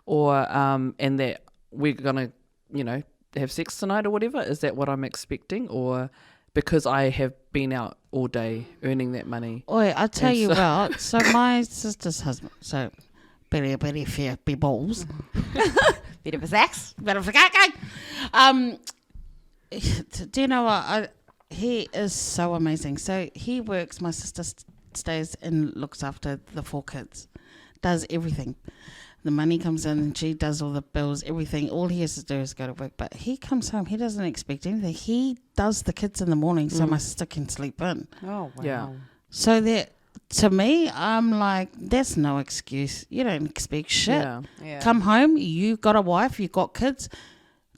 [SPEAKER 3] or and that we're gonna, have sex tonight or whatever? Is that what I'm expecting, or because I have been out all day earning that money?
[SPEAKER 2] Oi, I tell you what. So my sister's husband. So, very fair, be balls.
[SPEAKER 4] Bit of a sex?
[SPEAKER 2] Bit of a do you know what? He is so amazing. So he works. My sister stays and looks after the 4 kids, does everything. The money comes in and she does all the bills, everything. All he has to do is go to work. But he comes home. He doesn't expect anything. He does the kids in the morning so my sister can sleep in.
[SPEAKER 4] Oh, wow.
[SPEAKER 3] Yeah.
[SPEAKER 2] So that, to me, I'm like, that's no excuse. You don't expect shit.
[SPEAKER 4] Yeah.
[SPEAKER 2] Come home, you got a wife, you got kids,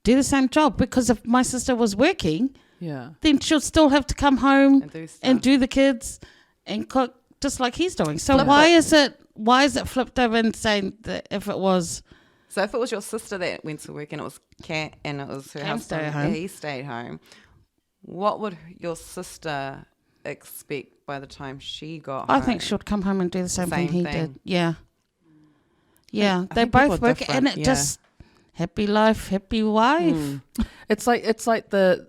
[SPEAKER 2] do the same job. Because if my sister was working, then she'll still have to come home and do the kids and cook just like he's doing. So why is it flipped over and saying that if it was...
[SPEAKER 4] So if it was your sister that went to work and it was Kat and it was her husband, he stayed home, what would your sister expect by the time she got home?
[SPEAKER 2] I think she'd come home and do the same thing he did. Yeah.
[SPEAKER 4] I
[SPEAKER 2] They
[SPEAKER 4] think
[SPEAKER 2] both
[SPEAKER 4] people are
[SPEAKER 2] work and it just... Happy life, happy wife.
[SPEAKER 3] It's like the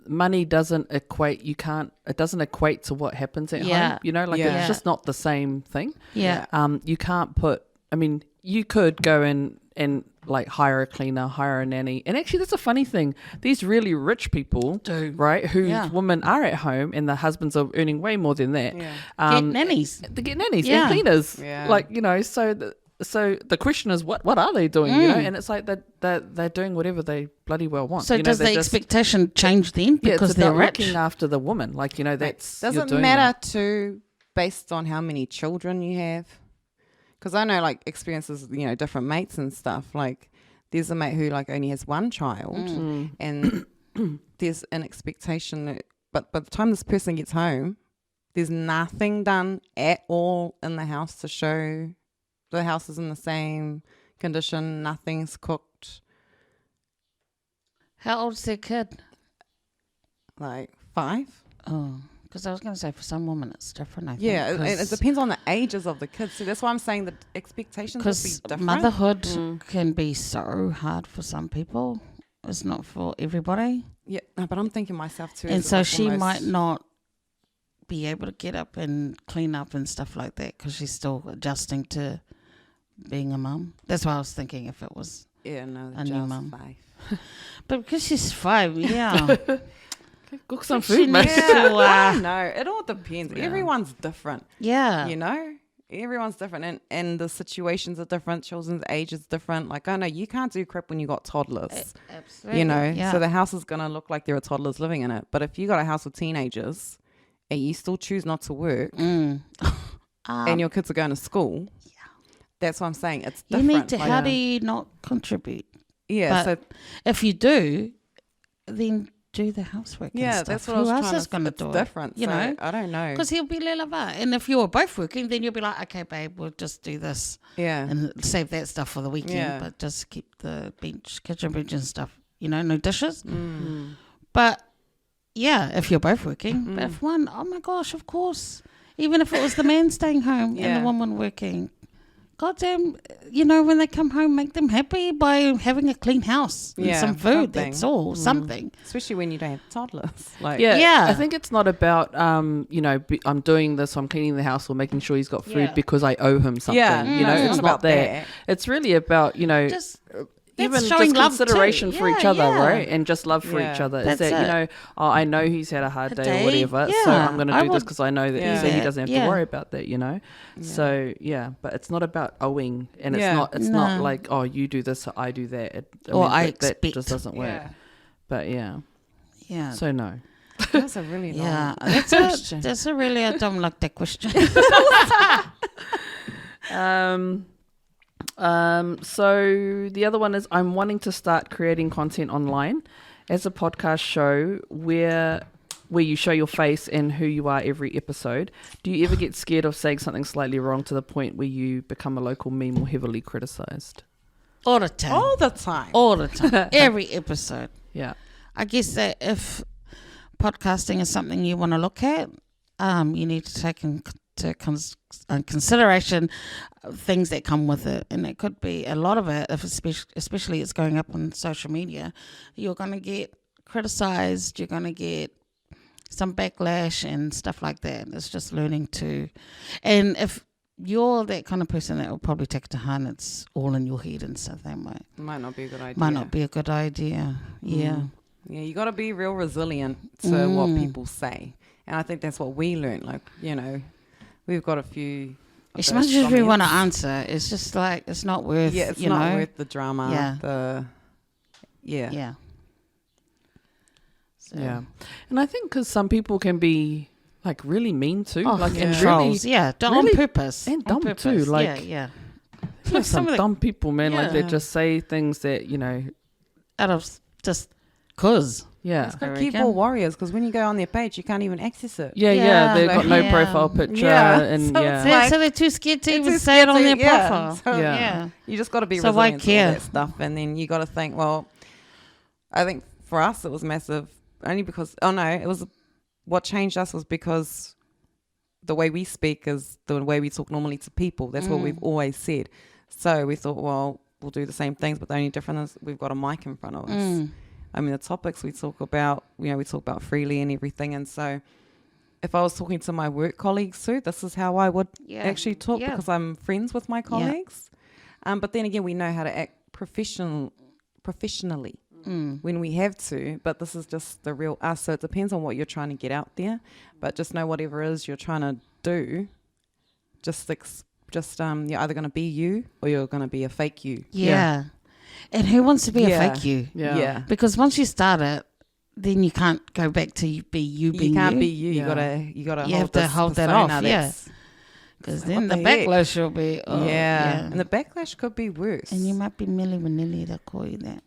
[SPEAKER 3] money doesn't equate. It doesn't equate to what happens at home. It's just not the same thing.
[SPEAKER 2] Yeah.
[SPEAKER 3] You can't put. I mean, you could go in and like hire a cleaner, hire a nanny, and actually that's a funny thing. These really rich people do, right? Whose women are at home and the husbands are earning way more than that.
[SPEAKER 2] Yeah. Get nannies.
[SPEAKER 3] They get nannies and cleaners. Yeah. So the question is, what are they doing? And it's like they're doing whatever they bloody well want.
[SPEAKER 2] So does the expectation change then because they're rich?
[SPEAKER 3] Looking after the woman, that's
[SPEAKER 4] does it matter too based on how many children you have? Because I know experiences, different mates and stuff. Like there's a mate who only has 1 child, and there's an expectation that, but by the time this person gets home, there's nothing done at all in the house to show the house is in the same condition, nothing's cooked.
[SPEAKER 2] How old's their kid?
[SPEAKER 4] 5.
[SPEAKER 2] Oh, because I was going to say for some women it's different, I think.
[SPEAKER 4] Yeah, it depends on the ages of the kids. So that's why I'm saying the expectations would be different.
[SPEAKER 2] Motherhood can be so hard for some people. It's not for everybody.
[SPEAKER 4] Yeah, no, but I'm thinking myself too.
[SPEAKER 2] And so she might not be able to get up and clean up and stuff like that because she's still adjusting to being a mum. That's why I was thinking if it was a new mum.
[SPEAKER 4] 5.
[SPEAKER 2] But because she's 5, yeah.
[SPEAKER 3] Cook some food, mate.
[SPEAKER 4] No, it all depends. Yeah. Everyone's different.
[SPEAKER 2] Yeah.
[SPEAKER 4] You know? Everyone's different, and the situations are different. Children's age is different. Like, I know you can't do crap when you got toddlers.
[SPEAKER 2] Absolutely.
[SPEAKER 4] You know? So the house is going to look like there are toddlers living in it. But if you got a house with teenagers and you still choose not to work and your kids are going to school, that's what I'm saying. It's different.
[SPEAKER 2] You need to, how do you not contribute?
[SPEAKER 4] Yeah.
[SPEAKER 2] But if you do, then do the housework.
[SPEAKER 4] Yeah,
[SPEAKER 2] and stuff.
[SPEAKER 4] that's what
[SPEAKER 2] Who
[SPEAKER 4] I was
[SPEAKER 2] else
[SPEAKER 4] trying
[SPEAKER 2] is
[SPEAKER 4] to.
[SPEAKER 2] going to
[SPEAKER 4] It's
[SPEAKER 2] do
[SPEAKER 4] different.
[SPEAKER 2] it? You
[SPEAKER 4] so
[SPEAKER 2] know,
[SPEAKER 4] I don't know.
[SPEAKER 2] because he'll be lelava. And if you're both working, then you'll be like, okay, babe, we'll just do this.
[SPEAKER 4] Yeah.
[SPEAKER 2] And save that stuff for the weekend,
[SPEAKER 4] Yeah.
[SPEAKER 2] but just keep the kitchen bench and stuff. You know, no dishes. But yeah, if you're both working, but if one, oh my gosh, of course. Even if it was the man staying home and the woman working. Goddamn, you know, when they come home, make them happy by having a clean house and some food.
[SPEAKER 4] Something.
[SPEAKER 2] That's all, something.
[SPEAKER 4] Especially when you don't have toddlers. Like,
[SPEAKER 2] Yeah.
[SPEAKER 3] I think it's not about, you know, I'm doing this, I'm cleaning the house or making sure he's got food because I owe him something.
[SPEAKER 4] Yeah.
[SPEAKER 3] You know, it's not
[SPEAKER 4] about
[SPEAKER 3] that. It's really about, you know, even
[SPEAKER 2] showing
[SPEAKER 3] just
[SPEAKER 2] love
[SPEAKER 3] consideration
[SPEAKER 2] too.
[SPEAKER 3] for each other, right? And just love for
[SPEAKER 4] Yeah.
[SPEAKER 3] each other.
[SPEAKER 2] That's
[SPEAKER 3] Is that,
[SPEAKER 2] it.
[SPEAKER 3] you know, I know he's had a hard day or whatever, so
[SPEAKER 2] Yeah.
[SPEAKER 3] I'm going to
[SPEAKER 2] I
[SPEAKER 3] do this
[SPEAKER 2] would
[SPEAKER 3] because I know that
[SPEAKER 4] do
[SPEAKER 3] he
[SPEAKER 2] that.
[SPEAKER 3] doesn't have to worry about that, you know? So, but it's not about owing. And it's not like, oh, you do this, so I do that.
[SPEAKER 2] I
[SPEAKER 3] that
[SPEAKER 2] expect.
[SPEAKER 3] just doesn't work.
[SPEAKER 4] Yeah.
[SPEAKER 3] But
[SPEAKER 2] Yeah.
[SPEAKER 3] so no.
[SPEAKER 4] That's a really long
[SPEAKER 2] Yeah.
[SPEAKER 4] question.
[SPEAKER 2] That's a really, I don't like that question.
[SPEAKER 3] So the other one is I'm wanting to start creating content online as a podcast show where you show your face and who you are every episode. Do you ever get scared of saying something slightly wrong to the point where you become a local meme or heavily criticized?
[SPEAKER 2] All the time.
[SPEAKER 4] All the time.
[SPEAKER 2] All the time. Every episode.
[SPEAKER 3] Yeah.
[SPEAKER 2] I guess that if podcasting is something you want to look at, you need to take into consideration things that come with it, and it could be a lot of it. If especially it's going up on social media, you're going to get criticized. You're going to get some backlash and stuff like that. It's just learning to, and if you're that kind of person that will probably take it to heart, it's all in your head and stuff. That
[SPEAKER 4] Might not be a good idea.
[SPEAKER 2] might not be a good idea. Yeah.
[SPEAKER 4] Yeah, you got to be real resilient to what people say. And I think that's what we learned. Like, you know, we've got a few.
[SPEAKER 2] As much as we want to answer, it's just like, it's not worth,
[SPEAKER 4] it's
[SPEAKER 2] you
[SPEAKER 4] not
[SPEAKER 2] know?
[SPEAKER 4] worth the drama.
[SPEAKER 2] Yeah. Yeah. So.
[SPEAKER 3] Yeah. And I think because some people can be like really mean too.
[SPEAKER 2] Oh,
[SPEAKER 3] like
[SPEAKER 2] yeah.
[SPEAKER 3] and
[SPEAKER 2] Trolls,
[SPEAKER 3] really,
[SPEAKER 2] on
[SPEAKER 3] really-
[SPEAKER 2] purpose.
[SPEAKER 3] and dumb
[SPEAKER 2] on purpose.
[SPEAKER 3] too, like-
[SPEAKER 2] yeah.
[SPEAKER 3] like some
[SPEAKER 2] of the-
[SPEAKER 3] dumb people, man. Like they
[SPEAKER 2] Yeah.
[SPEAKER 3] just say things that, you know,
[SPEAKER 2] Out of just cause.
[SPEAKER 3] yeah.
[SPEAKER 4] It's got
[SPEAKER 2] I
[SPEAKER 4] keyboard
[SPEAKER 2] reckon.
[SPEAKER 4] warriors because when you go on their page, you can't even access it.
[SPEAKER 3] Yeah, they've got no
[SPEAKER 2] Yeah.
[SPEAKER 3] profile picture
[SPEAKER 4] Yeah.
[SPEAKER 3] and
[SPEAKER 4] So
[SPEAKER 3] yeah.
[SPEAKER 4] it's like-
[SPEAKER 2] So they're too scared to
[SPEAKER 4] They're
[SPEAKER 2] even
[SPEAKER 4] too
[SPEAKER 2] say it
[SPEAKER 4] scared
[SPEAKER 2] on
[SPEAKER 4] to-
[SPEAKER 2] their
[SPEAKER 4] yeah.
[SPEAKER 2] profile.
[SPEAKER 4] So
[SPEAKER 3] Yeah.
[SPEAKER 4] You just got to be
[SPEAKER 2] So why
[SPEAKER 4] resilient to all
[SPEAKER 2] care?
[SPEAKER 4] that stuff. And then you got to think, well, I think for us it was massive only because, what changed us was because the way we speak is the way we talk normally to people. That's what we've always said. So we thought, well, we'll do the same things, but the only difference is we've got a mic in front of us. I mean, the topics we talk about, we talk about freely and everything. And so if I was talking to my work colleagues too, this is how I would actually talk because I'm friends with my colleagues. But then again, we know how to act professionally when we have to, but this is just the real us. So it depends on what you're trying to get out there, but just know whatever it is you're trying to do, you're either going to be you or you're going to be a fake you.
[SPEAKER 2] Yeah. And who wants to be a fake you?
[SPEAKER 3] Yeah.
[SPEAKER 2] Because once you start it, then you can't go back to be you being
[SPEAKER 4] You can't
[SPEAKER 2] you.
[SPEAKER 4] be you.
[SPEAKER 3] Yeah.
[SPEAKER 4] You gotta
[SPEAKER 2] You have to hold that
[SPEAKER 4] persona
[SPEAKER 2] off,
[SPEAKER 4] that's-
[SPEAKER 2] Because
[SPEAKER 4] Like,
[SPEAKER 2] then the
[SPEAKER 4] what the heck?
[SPEAKER 2] backlash will be,
[SPEAKER 4] And the backlash could be worse.
[SPEAKER 2] And you might be Milli Vanilli, they'll call you that.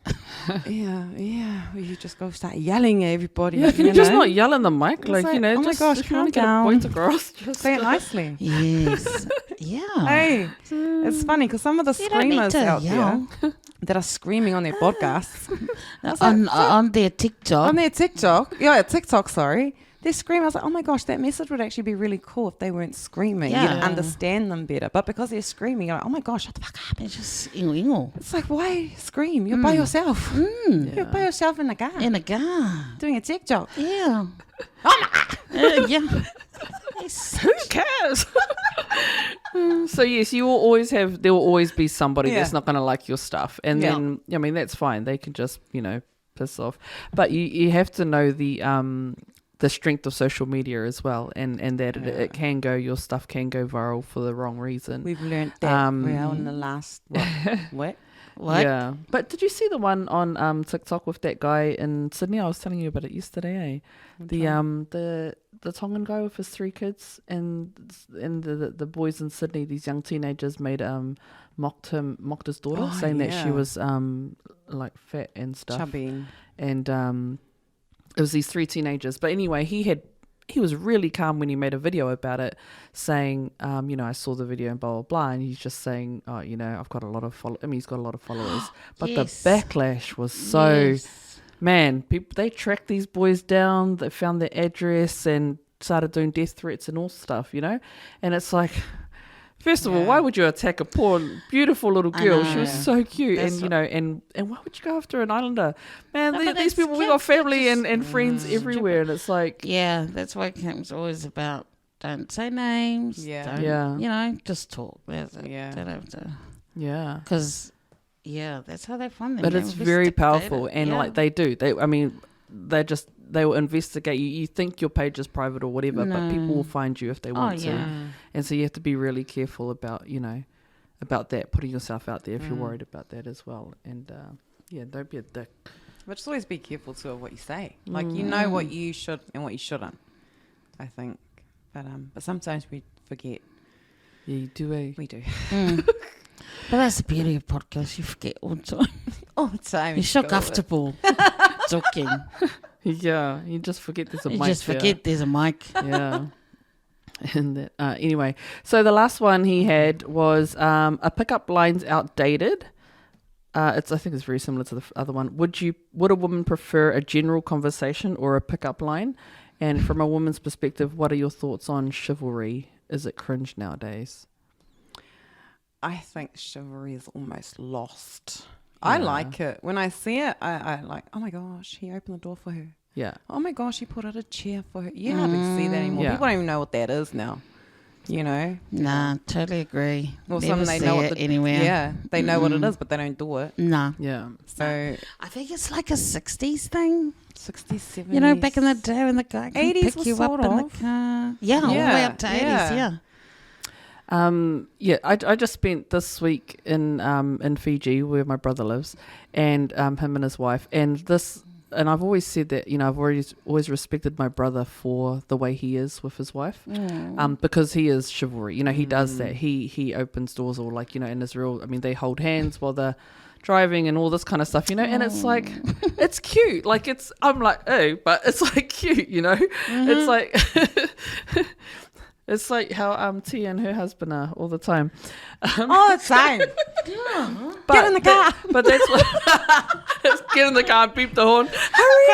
[SPEAKER 4] Or you just go start yelling at everybody.
[SPEAKER 3] Yeah, can you just not yell in the mic?
[SPEAKER 4] It's
[SPEAKER 3] Like,
[SPEAKER 4] like,
[SPEAKER 3] you know,
[SPEAKER 4] oh my
[SPEAKER 3] just
[SPEAKER 4] gosh,
[SPEAKER 3] if you want to
[SPEAKER 4] calm
[SPEAKER 3] get a
[SPEAKER 4] down.
[SPEAKER 3] point across, just
[SPEAKER 4] say it nicely.
[SPEAKER 2] Yes. Yeah.
[SPEAKER 4] Hey, it's funny because some of the
[SPEAKER 2] You don't need
[SPEAKER 4] screamers
[SPEAKER 2] to
[SPEAKER 4] out
[SPEAKER 2] yell.
[SPEAKER 4] there that are screaming on their podcasts,
[SPEAKER 2] On their TikTok.
[SPEAKER 4] on their TikTok, sorry, they're screaming. I was like, oh my gosh, that message would actually be really cool if they weren't screaming.
[SPEAKER 2] Yeah.
[SPEAKER 4] You'd understand them better. But because they're screaming, you're like, oh my gosh, shut the fuck up.
[SPEAKER 2] It's just ingle.
[SPEAKER 4] It's like, why scream? You're by yourself. You're by yourself in the car
[SPEAKER 2] In a gar.
[SPEAKER 4] doing a TikTok.
[SPEAKER 2] Yeah. Oh my. Yeah.
[SPEAKER 3] who cares? So yes, there will always be somebody that's not going to like your stuff, and then I mean that's fine. They can just piss off. But you have to know the strength of social media as well, and that it can go, your stuff can go viral for the wrong reason.
[SPEAKER 4] We've learned that in the last what?
[SPEAKER 3] Yeah. But did you see the one on TikTok with that guy in Sydney? I was telling you about it yesterday, eh? The Tongan guy with his 3 kids, and the boys in Sydney, these young teenagers mocked his daughter, saying that she was like fat and stuff.
[SPEAKER 4] Chubby.
[SPEAKER 3] And it was these 3 teenagers. But anyway, he was really calm when he made a video about it, saying, I saw the video and blah, blah, blah. And he's just saying, I've got a lot of followers. I mean, he's got a lot of followers. But the backlash was so, man, people, they tracked these boys down. They found their address and started doing death threats and all stuff, And it's like, first of all, why would you attack a poor, beautiful little girl? She was so cute. That's and why would you go after an islander? Man, these people, we got family and friends everywhere. And it's like...
[SPEAKER 2] Yeah, that's why camp's always about, don't say names. Just talk. That's it. Yeah. Don't have to...
[SPEAKER 3] Yeah.
[SPEAKER 2] Because, that's how they find them.
[SPEAKER 3] But it's very powerful. And like they do. They will investigate you. You think your page is private or whatever, but people will find you if they want to. And so you have to be really careful about, about that, putting yourself out there if you're worried about that as well. And don't be a dick.
[SPEAKER 4] But just always be careful too of what you say. Like you know what you should and what you shouldn't, I think. But sometimes we forget.
[SPEAKER 3] Yeah, you do, eh?
[SPEAKER 4] We do.
[SPEAKER 2] But that's the beauty of podcasts. You forget all the time.
[SPEAKER 4] All the time.
[SPEAKER 2] You're so comfortable talking.
[SPEAKER 3] Yeah, you just forget there's a mic.
[SPEAKER 2] You just forget there's a mic.
[SPEAKER 3] Yeah. And that, anyway, so the last one he had was a pickup line's outdated. I think it's very similar to the other one. Would a woman prefer a general conversation or a pickup line? And from a woman's perspective, what are your thoughts on chivalry? Is it cringe nowadays?
[SPEAKER 4] I think chivalry is almost lost. I like it. When I see it, I like, oh my gosh, he opened the door for her.
[SPEAKER 3] Yeah.
[SPEAKER 4] Oh my gosh, he put out a chair for her. You hardly see that anymore. People don't even know what that is now.
[SPEAKER 2] Nah, totally agree.
[SPEAKER 4] Or some they know it
[SPEAKER 2] anywhere.
[SPEAKER 4] Yeah, they know what it is, but they don't do it.
[SPEAKER 2] No.
[SPEAKER 3] Yeah.
[SPEAKER 4] So
[SPEAKER 2] I think it's like a 60s thing.
[SPEAKER 4] 60s, 70s.
[SPEAKER 2] Back in the day when the guy can
[SPEAKER 4] 80s
[SPEAKER 2] pick you up in the car. Yeah, all the way up to 80s,
[SPEAKER 3] I just spent this week in Fiji where my brother lives, and him and his wife, and I've always said that I've always respected my brother for the way he is with his wife, because he is chivalry. He does that. He opens doors all like and is real. I mean, they hold hands while they're driving and all this kind of stuff. And it's like it's cute. Like I'm like, oh, but it's like cute. It's like. It's like how Tia and her husband are all the time.
[SPEAKER 4] It's fine. Get in the car.
[SPEAKER 3] But that's what. Get in the car and beep the horn. Hurry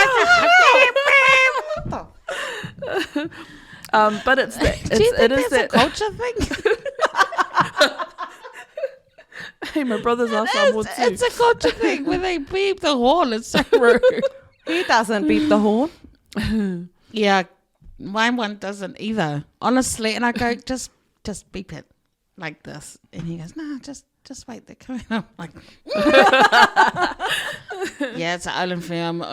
[SPEAKER 3] up! But it's that. It is that
[SPEAKER 2] culture thing.
[SPEAKER 3] Hey, my brother's asked one more too.
[SPEAKER 2] It's a culture thing where they beep the horn. It's so rude.
[SPEAKER 4] He doesn't beep the horn.
[SPEAKER 2] Yeah. My one doesn't either, honestly. And I go, just beep it like this. And he goes, no, just wait, they're coming. I'm like, yeah, it's an island film.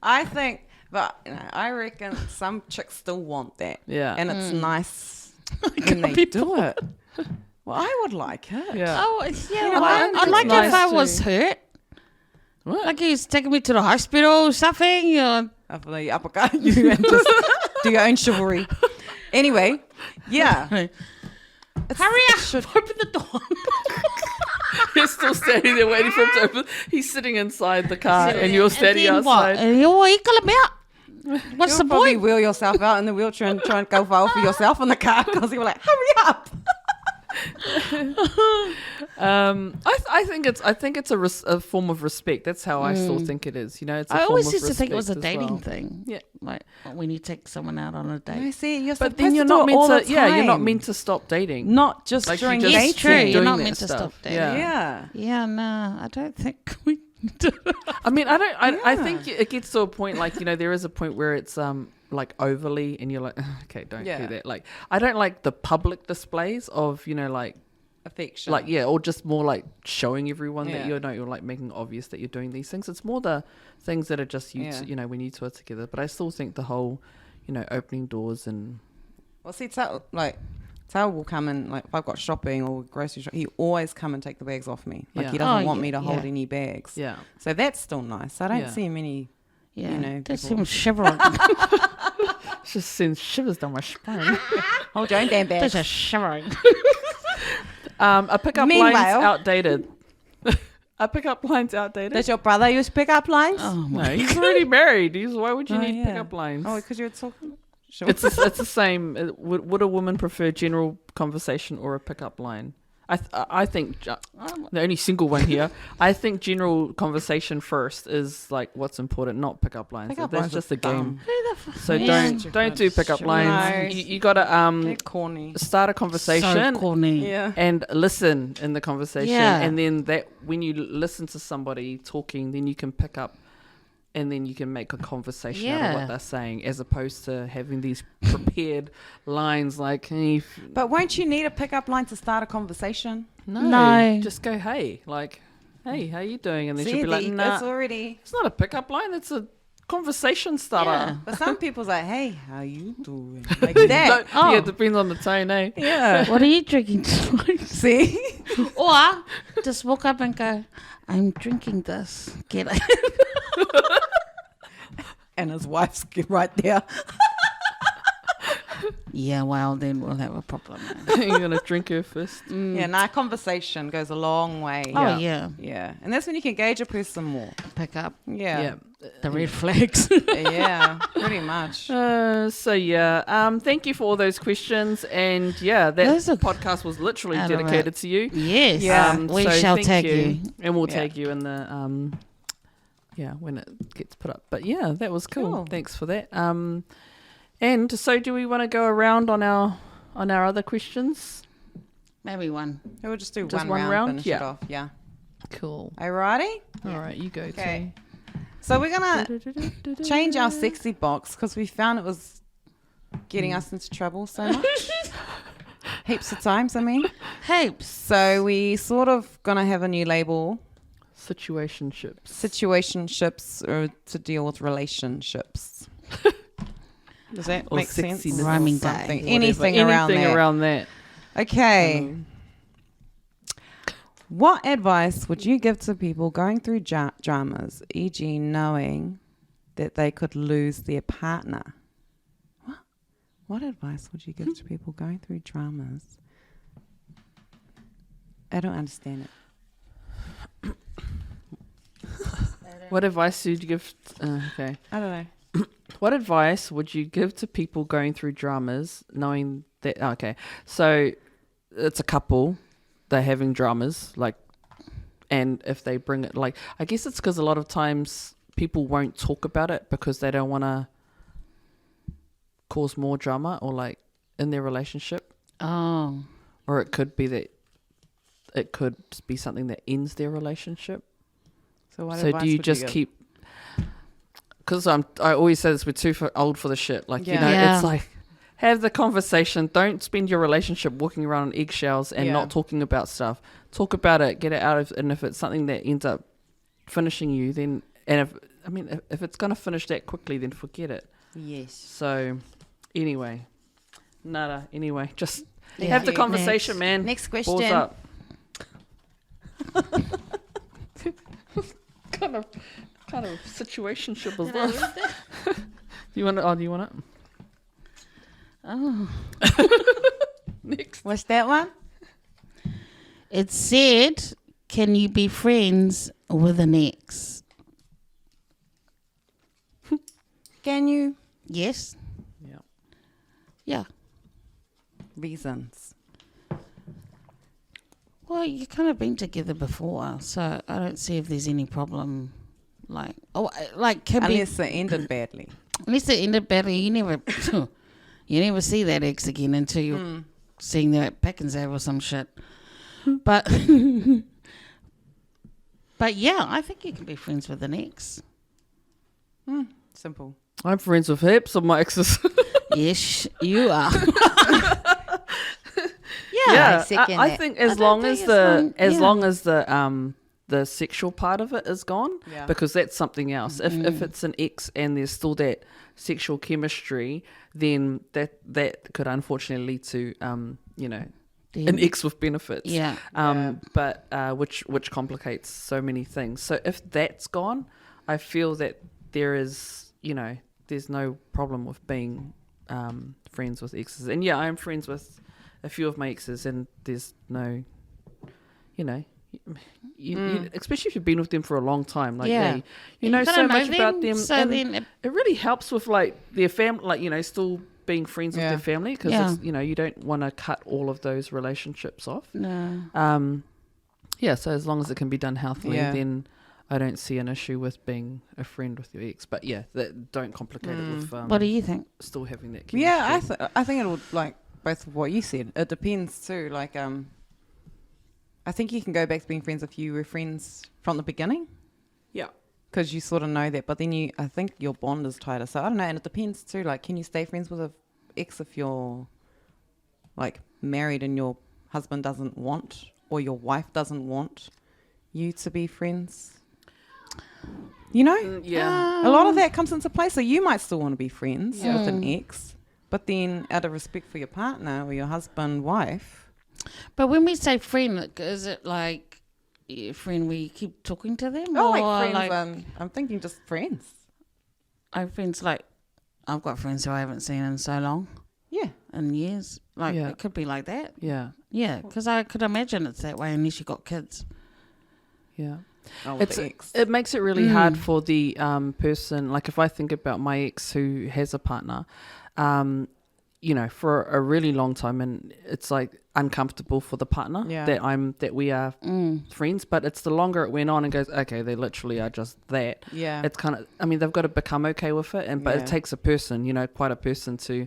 [SPEAKER 4] I think, but I reckon some chicks still want that.
[SPEAKER 3] Yeah.
[SPEAKER 4] And it's nice when they do it. Well, I would like it.
[SPEAKER 3] Yeah.
[SPEAKER 2] Oh, yeah. I'd like nice if I was hurt. What? Like he's taking me to the hospital or something.
[SPEAKER 4] After the uppercut, you and just do your own chivalry. Anyway, yeah.
[SPEAKER 2] Hurry up! Open the door.
[SPEAKER 3] You're still standing there waiting for him to open. He's sitting inside the car and you're standing outside.
[SPEAKER 2] And you call him out. What's the point?
[SPEAKER 4] Probably wheel yourself out in the wheelchair and try and go file for yourself in the car because you were like, hurry up.
[SPEAKER 3] I think it's a form of respect. That's how I still think it is. It's I
[SPEAKER 2] always used to think it was a dating thing.
[SPEAKER 3] Yeah,
[SPEAKER 2] like when you take someone out on a date.
[SPEAKER 4] I see.
[SPEAKER 3] But then you're not meant to. Yeah, you're not meant to stop dating.
[SPEAKER 4] Not just like during dating.
[SPEAKER 2] It's true. You're not meant to stop dating.
[SPEAKER 4] Yeah.
[SPEAKER 2] No, I don't think we.
[SPEAKER 3] I mean, I don't. I think it gets to a point like there is a point where it's like overly, and you're like, okay, don't do that. Like, I don't like the public displays of like
[SPEAKER 4] affection.
[SPEAKER 3] Like, yeah, or just more like showing everyone that you're like making obvious that you're doing these things. It's more the things that are just when you two are together. But I still think the whole, opening doors and.
[SPEAKER 4] Well, see, Tao will come and, like, if I've got shopping or grocery shopping, he always come and take the bags off me. Like, he doesn't want me to hold any bags.
[SPEAKER 3] Yeah.
[SPEAKER 4] So that's still nice. I don't see many,
[SPEAKER 2] That's
[SPEAKER 4] people.
[SPEAKER 2] him shivering.
[SPEAKER 3] Just sends shivers down my spine.
[SPEAKER 4] Hold your own damn bag.
[SPEAKER 2] That's just shivering.
[SPEAKER 3] A pickup line's outdated. A pickup line's outdated.
[SPEAKER 4] Does your brother use pickup lines?
[SPEAKER 2] Oh,
[SPEAKER 3] No, he's already married. Why would you need pickup lines?
[SPEAKER 4] Oh, because you're talking. Sure.
[SPEAKER 3] It's the same. Would a woman prefer general conversation or a pickup line? I think the only single one here. I think general conversation first is like what's important, not pickup lines. That's just a game. So don't do pickup lines. You gotta
[SPEAKER 4] corny.
[SPEAKER 3] start a conversation.
[SPEAKER 2] So corny.
[SPEAKER 4] Yeah.
[SPEAKER 3] And listen in the conversation,
[SPEAKER 2] Yeah.
[SPEAKER 3] and then that when you listen to somebody talking, then you can pick up. And then you can make a conversation out of what they're saying, as opposed to having these prepared lines like. Hey,
[SPEAKER 4] but won't you need a pickup line to start a conversation?
[SPEAKER 2] No.
[SPEAKER 3] Just go, hey, like, hey, how you doing? And then
[SPEAKER 4] See,
[SPEAKER 3] she'll be like, nah,
[SPEAKER 4] it's
[SPEAKER 3] not a pickup line. It's a conversation starter.
[SPEAKER 2] Yeah.
[SPEAKER 4] But some people's like, hey, how you doing? Like that.
[SPEAKER 3] Yeah, it depends on the tone, eh?
[SPEAKER 4] Yeah.
[SPEAKER 2] What are you drinking tonight?
[SPEAKER 4] See?
[SPEAKER 2] Or just walk up and go, I'm drinking this. Get it.
[SPEAKER 4] And his wife's right there.
[SPEAKER 2] Yeah, well, then we'll have a problem.
[SPEAKER 3] You're going to drink her first.
[SPEAKER 4] Yeah, conversation goes a long way.
[SPEAKER 2] Oh, yeah.
[SPEAKER 4] Yeah. And that's when you can gauge a person more.
[SPEAKER 2] Pick up
[SPEAKER 4] Yeah.
[SPEAKER 2] the red flags.
[SPEAKER 4] Yeah, pretty much.
[SPEAKER 3] Thank you for all those questions. And that podcast was literally dedicated to you.
[SPEAKER 2] Yes.
[SPEAKER 4] Yeah.
[SPEAKER 2] We shall tag you.
[SPEAKER 3] And we'll tag you in the, when it gets put up. But that was cool. Thanks for that. And so do we want to go around on our other questions?
[SPEAKER 2] Maybe one.
[SPEAKER 4] We'll just do
[SPEAKER 3] Just
[SPEAKER 4] one round, finish it
[SPEAKER 3] Yeah.
[SPEAKER 4] off. Yeah.
[SPEAKER 3] Cool.
[SPEAKER 4] Are you ready?
[SPEAKER 3] All right, you go.
[SPEAKER 4] Okay. So we're going to change our sexy box because we found it was getting us into trouble so much. Heaps of times, I mean.
[SPEAKER 2] Heaps.
[SPEAKER 4] So we sort of going to have a new label. Situationships or to deal with relationships. Does that make sense?
[SPEAKER 2] Rhyming
[SPEAKER 4] Something.
[SPEAKER 2] day.
[SPEAKER 4] Anything around that. Okay. What advice would you give to people going through dramas, e.g. knowing that they could lose their partner? What advice would you give to people going through dramas? I don't understand it.
[SPEAKER 3] What advice would you give? Okay.
[SPEAKER 4] I don't know.
[SPEAKER 3] What advice would you give to people going through dramas, knowing that? Okay, so it's a couple, they're having dramas, like, and if they bring it, like, I guess it's because a lot of times people won't talk about it because they don't want to cause more drama or like in their relationship.
[SPEAKER 2] Oh.
[SPEAKER 3] Or it could be that it could be something that ends their relationship.
[SPEAKER 4] So
[SPEAKER 3] do you just keep? Because I always say this, we're too old for the shit. Like, it's like, have the conversation. Don't spend your relationship walking around on eggshells and not talking about stuff. Talk about it, get it out of, and if it's something that ends up finishing you, then, and if it's going to finish that quickly, then forget it.
[SPEAKER 2] Yes.
[SPEAKER 3] So, anyway, just have the conversation, man.
[SPEAKER 4] Next question.
[SPEAKER 3] Balls up. kind of situationship was that? Do you want it?
[SPEAKER 2] Oh.
[SPEAKER 4] Next. What's that one?
[SPEAKER 2] It said, can you be friends with an ex?
[SPEAKER 4] Can you?
[SPEAKER 2] Yes.
[SPEAKER 3] Yeah.
[SPEAKER 2] Yeah.
[SPEAKER 4] Reasons.
[SPEAKER 2] Well, you've kind of been together before, so I don't see if there's any problem.
[SPEAKER 4] Unless it ended badly.
[SPEAKER 2] Unless it ended badly, you never see that ex again until you're seeing them at Pickensave or some shit. But yeah, I think you can be friends with an ex.
[SPEAKER 4] Simple.
[SPEAKER 3] I'm friends with heaps of my exes.
[SPEAKER 2] Yes, you are.
[SPEAKER 3] Yeah,
[SPEAKER 1] second
[SPEAKER 3] I
[SPEAKER 1] that.
[SPEAKER 3] think
[SPEAKER 2] I
[SPEAKER 3] as
[SPEAKER 2] don't
[SPEAKER 3] long
[SPEAKER 2] think
[SPEAKER 3] as
[SPEAKER 2] it's
[SPEAKER 3] the
[SPEAKER 2] long-
[SPEAKER 3] as
[SPEAKER 2] yeah.
[SPEAKER 3] long as the sexual part of it is gone,
[SPEAKER 4] Yeah.
[SPEAKER 3] because that's something else. If it's an ex and there's still that sexual chemistry, then that could unfortunately lead to an ex with benefits.
[SPEAKER 2] Yeah.
[SPEAKER 3] But which complicates so many things. So if that's gone, I feel that there's no problem with being friends with exes. And yeah, I'm friends with a few of my exes, and there's no, you, especially if you've been with them for a long time, like
[SPEAKER 2] Yeah.
[SPEAKER 3] you know
[SPEAKER 2] You
[SPEAKER 3] so
[SPEAKER 2] gotta
[SPEAKER 3] much
[SPEAKER 2] know
[SPEAKER 3] about them,
[SPEAKER 2] so
[SPEAKER 3] and
[SPEAKER 2] then
[SPEAKER 3] it really helps with like their family, like still being friends with
[SPEAKER 4] Yeah.
[SPEAKER 3] their family, because
[SPEAKER 2] Yeah.
[SPEAKER 3] you don't want to cut all of those relationships off.
[SPEAKER 2] no.
[SPEAKER 3] Yeah, so as long as it can be done healthily,
[SPEAKER 4] Yeah.
[SPEAKER 3] then I don't see an issue with being a friend with your ex. But yeah, don't complicate it with
[SPEAKER 2] What do you think?
[SPEAKER 3] still having that chemistry.
[SPEAKER 4] Yeah, I think it would, like both of what you said. It depends too. Like I think you can go back to being friends if you were friends from the beginning,
[SPEAKER 3] Yeah.
[SPEAKER 4] because you sort of know that. But then I think your bond is tighter. So I don't know, and it depends too. Like, can you stay friends with an ex if you're like married and your husband doesn't want, or your wife doesn't want you to be friends?
[SPEAKER 3] Yeah.
[SPEAKER 4] A lot of that comes into play. So you might still want to be friends
[SPEAKER 3] Yeah.
[SPEAKER 4] with an ex, but then out of respect for your partner or your husband, wife.
[SPEAKER 2] But when we say friend, is it like a friend we keep talking to them?
[SPEAKER 4] Oh,
[SPEAKER 2] or
[SPEAKER 4] like friends. I'm thinking just friends.
[SPEAKER 2] I've friends like I've got friends who I haven't seen in so long,
[SPEAKER 4] Yeah.
[SPEAKER 2] in years. Like
[SPEAKER 3] Yeah.
[SPEAKER 2] it could be like that.
[SPEAKER 3] Yeah.
[SPEAKER 2] Yeah, because I could imagine it's that way unless you got kids.
[SPEAKER 3] Yeah.
[SPEAKER 4] Oh, with the ex.
[SPEAKER 3] It makes it really hard for the person. Like if I think about my ex who has a partner, for a really long time, and it's like uncomfortable for the partner that we are friends. But it's the longer it went on and goes, okay, they literally are just that.
[SPEAKER 4] Yeah.
[SPEAKER 3] It's kind of, they've got to become okay with it, but it takes a person, quite a person to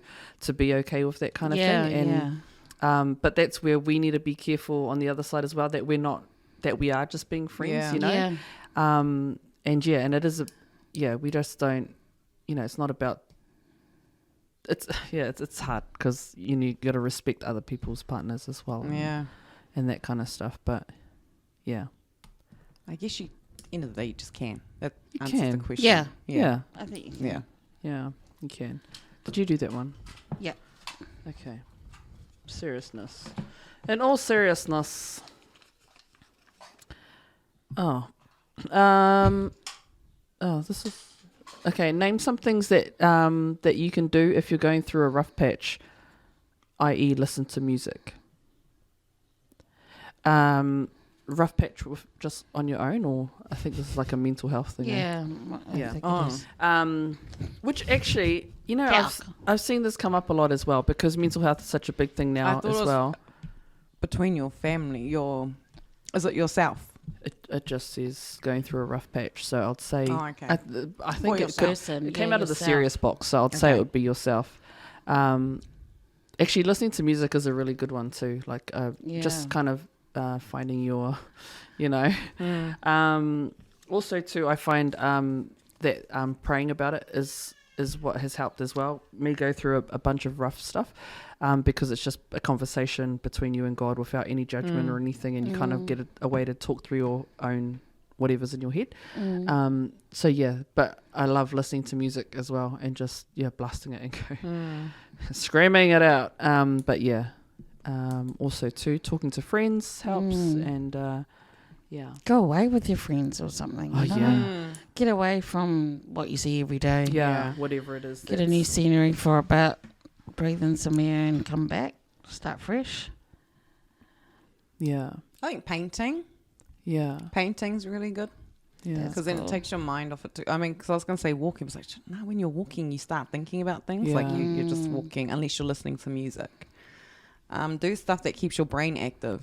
[SPEAKER 3] be okay with that kind of thing. And but that's where we need to be careful on the other side as well, that we are just being friends,
[SPEAKER 2] Yeah.
[SPEAKER 3] and it is we just don't, it's not about, it's hard because you got to respect other people's partners as well, and that kind of stuff. But yeah,
[SPEAKER 4] I guess end of the day, you just can. That
[SPEAKER 3] You
[SPEAKER 4] answers
[SPEAKER 3] can.
[SPEAKER 4] the question.
[SPEAKER 3] yeah,
[SPEAKER 2] I think.
[SPEAKER 4] Yeah.
[SPEAKER 3] you can. Did you do that one?
[SPEAKER 2] Yeah.
[SPEAKER 3] Okay. Seriousness. In all seriousness. This is okay. Name some things that you can do if you're going through a rough patch, i.e., listen to music. Rough patch with just on your own, or I think this is like a mental health thing.
[SPEAKER 2] Yeah.
[SPEAKER 3] Yeah.
[SPEAKER 2] I think it is.
[SPEAKER 3] Which actually,
[SPEAKER 2] Yeah.
[SPEAKER 3] I've seen this come up a lot as well, because mental health is such a big thing
[SPEAKER 4] I
[SPEAKER 3] now
[SPEAKER 4] thought it
[SPEAKER 3] as
[SPEAKER 4] was
[SPEAKER 3] well.
[SPEAKER 4] Between your family, is it yourself?
[SPEAKER 3] It just says going through a rough patch, so I'd say
[SPEAKER 4] Okay.
[SPEAKER 3] I think it came out of the
[SPEAKER 2] yourself.
[SPEAKER 3] serious box, so I'd say it
[SPEAKER 4] Okay.
[SPEAKER 3] would be yourself. Actually, listening to music is a really good one too. Like just kind of finding your, also too, I find that praying about it is what has helped as well. Me go through a bunch of rough stuff, because it's just a conversation between you and God without any judgment or anything, and you kind of get a way to talk through your own whatever's in your head. So yeah, but I love listening to music as well, and just blasting it and go screaming it out. But yeah, also too, talking to friends helps, and
[SPEAKER 2] Go away with your friends or something.
[SPEAKER 3] Oh,
[SPEAKER 2] you know?
[SPEAKER 3] yeah.
[SPEAKER 2] Get away from what you see every day.
[SPEAKER 3] yeah, whatever it is.
[SPEAKER 2] Get a new scenery for a bit. Breathe in some air and come back. Start fresh.
[SPEAKER 3] Yeah,
[SPEAKER 4] I think painting.
[SPEAKER 3] yeah,
[SPEAKER 4] Painting's really good.
[SPEAKER 3] yeah.
[SPEAKER 4] Because then
[SPEAKER 2] cool.
[SPEAKER 4] it takes your mind off it too. I mean, because I was going to say walking. It's like, no, when you're walking, you start thinking about things. Like you're just walking, unless you're listening to music. Do stuff that keeps your brain active.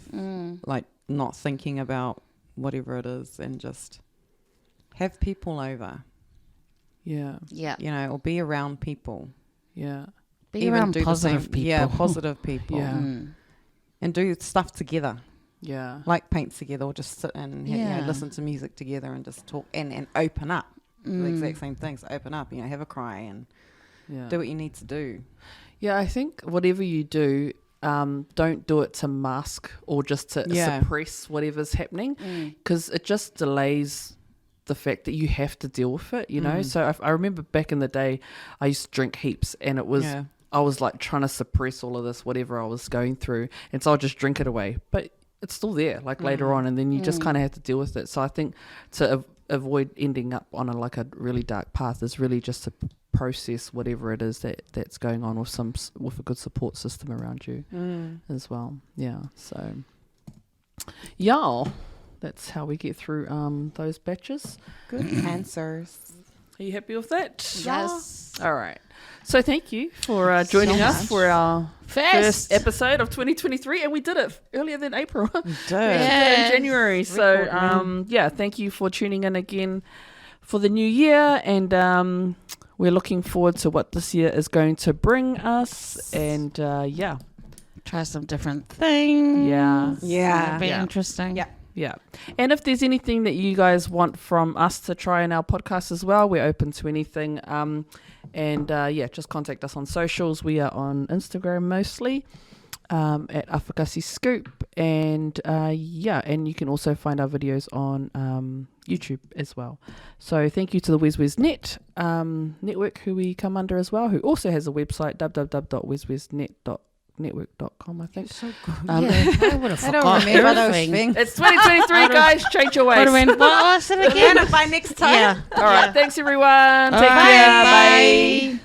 [SPEAKER 4] Like not thinking about whatever it is, and just have people over,
[SPEAKER 2] Yeah.
[SPEAKER 4] or be around people.
[SPEAKER 3] Yeah.
[SPEAKER 2] Be
[SPEAKER 4] Even
[SPEAKER 2] around
[SPEAKER 4] do the
[SPEAKER 2] positive
[SPEAKER 4] same-
[SPEAKER 2] people.
[SPEAKER 4] Yeah, positive people.
[SPEAKER 3] Yeah.
[SPEAKER 4] And do stuff together,
[SPEAKER 3] Yeah.
[SPEAKER 4] like paint together, or just sit and
[SPEAKER 2] Yeah.
[SPEAKER 4] listen to music together and just talk and open up. The exact same things. Open up, have a cry and
[SPEAKER 3] Yeah.
[SPEAKER 4] do what you need to do.
[SPEAKER 3] Yeah, I think whatever you do, don't do it to mask or just to suppress whatever's happening, because it just delays the fact that you have to deal with it, you know. So I remember back in the day I used to drink heaps, and it was I was like trying to suppress all of this whatever I was going through, and so I'll just drink it away, but it's still there like later on, and then you just kind of have to deal with it. So I think to avoid ending up on a really dark path is really just to process whatever it is that's going on with a good support system around you as well. So that's how we get through those batches.
[SPEAKER 4] Good answers.
[SPEAKER 3] Are you happy with that?
[SPEAKER 2] Yes.
[SPEAKER 3] All right. So thank you for joining us for our first episode of 2023, and we did it earlier than April. We did in January. So thank you for tuning in again for the new year, and we're looking forward to what this year is going to bring us, and
[SPEAKER 2] try some different things. It'll be interesting.
[SPEAKER 3] Yeah. And if there's anything that you guys want from us to try in our podcast as well, we're open to anything. Just contact us on socials. We are on Instagram mostly at Afakasi Scoop. And and you can also find our videos on YouTube as well. So thank you to the WESWES network, who we come under as well, who also has a website, www.weswesnet.network.com, I think.
[SPEAKER 2] So good. I would have forgotten.
[SPEAKER 4] I don't remember those things.
[SPEAKER 3] It's 2023, guys. Change your ways.
[SPEAKER 2] What was it again?
[SPEAKER 4] By next time.
[SPEAKER 3] All right. Thanks, everyone. Take
[SPEAKER 2] care.
[SPEAKER 3] care. Bye.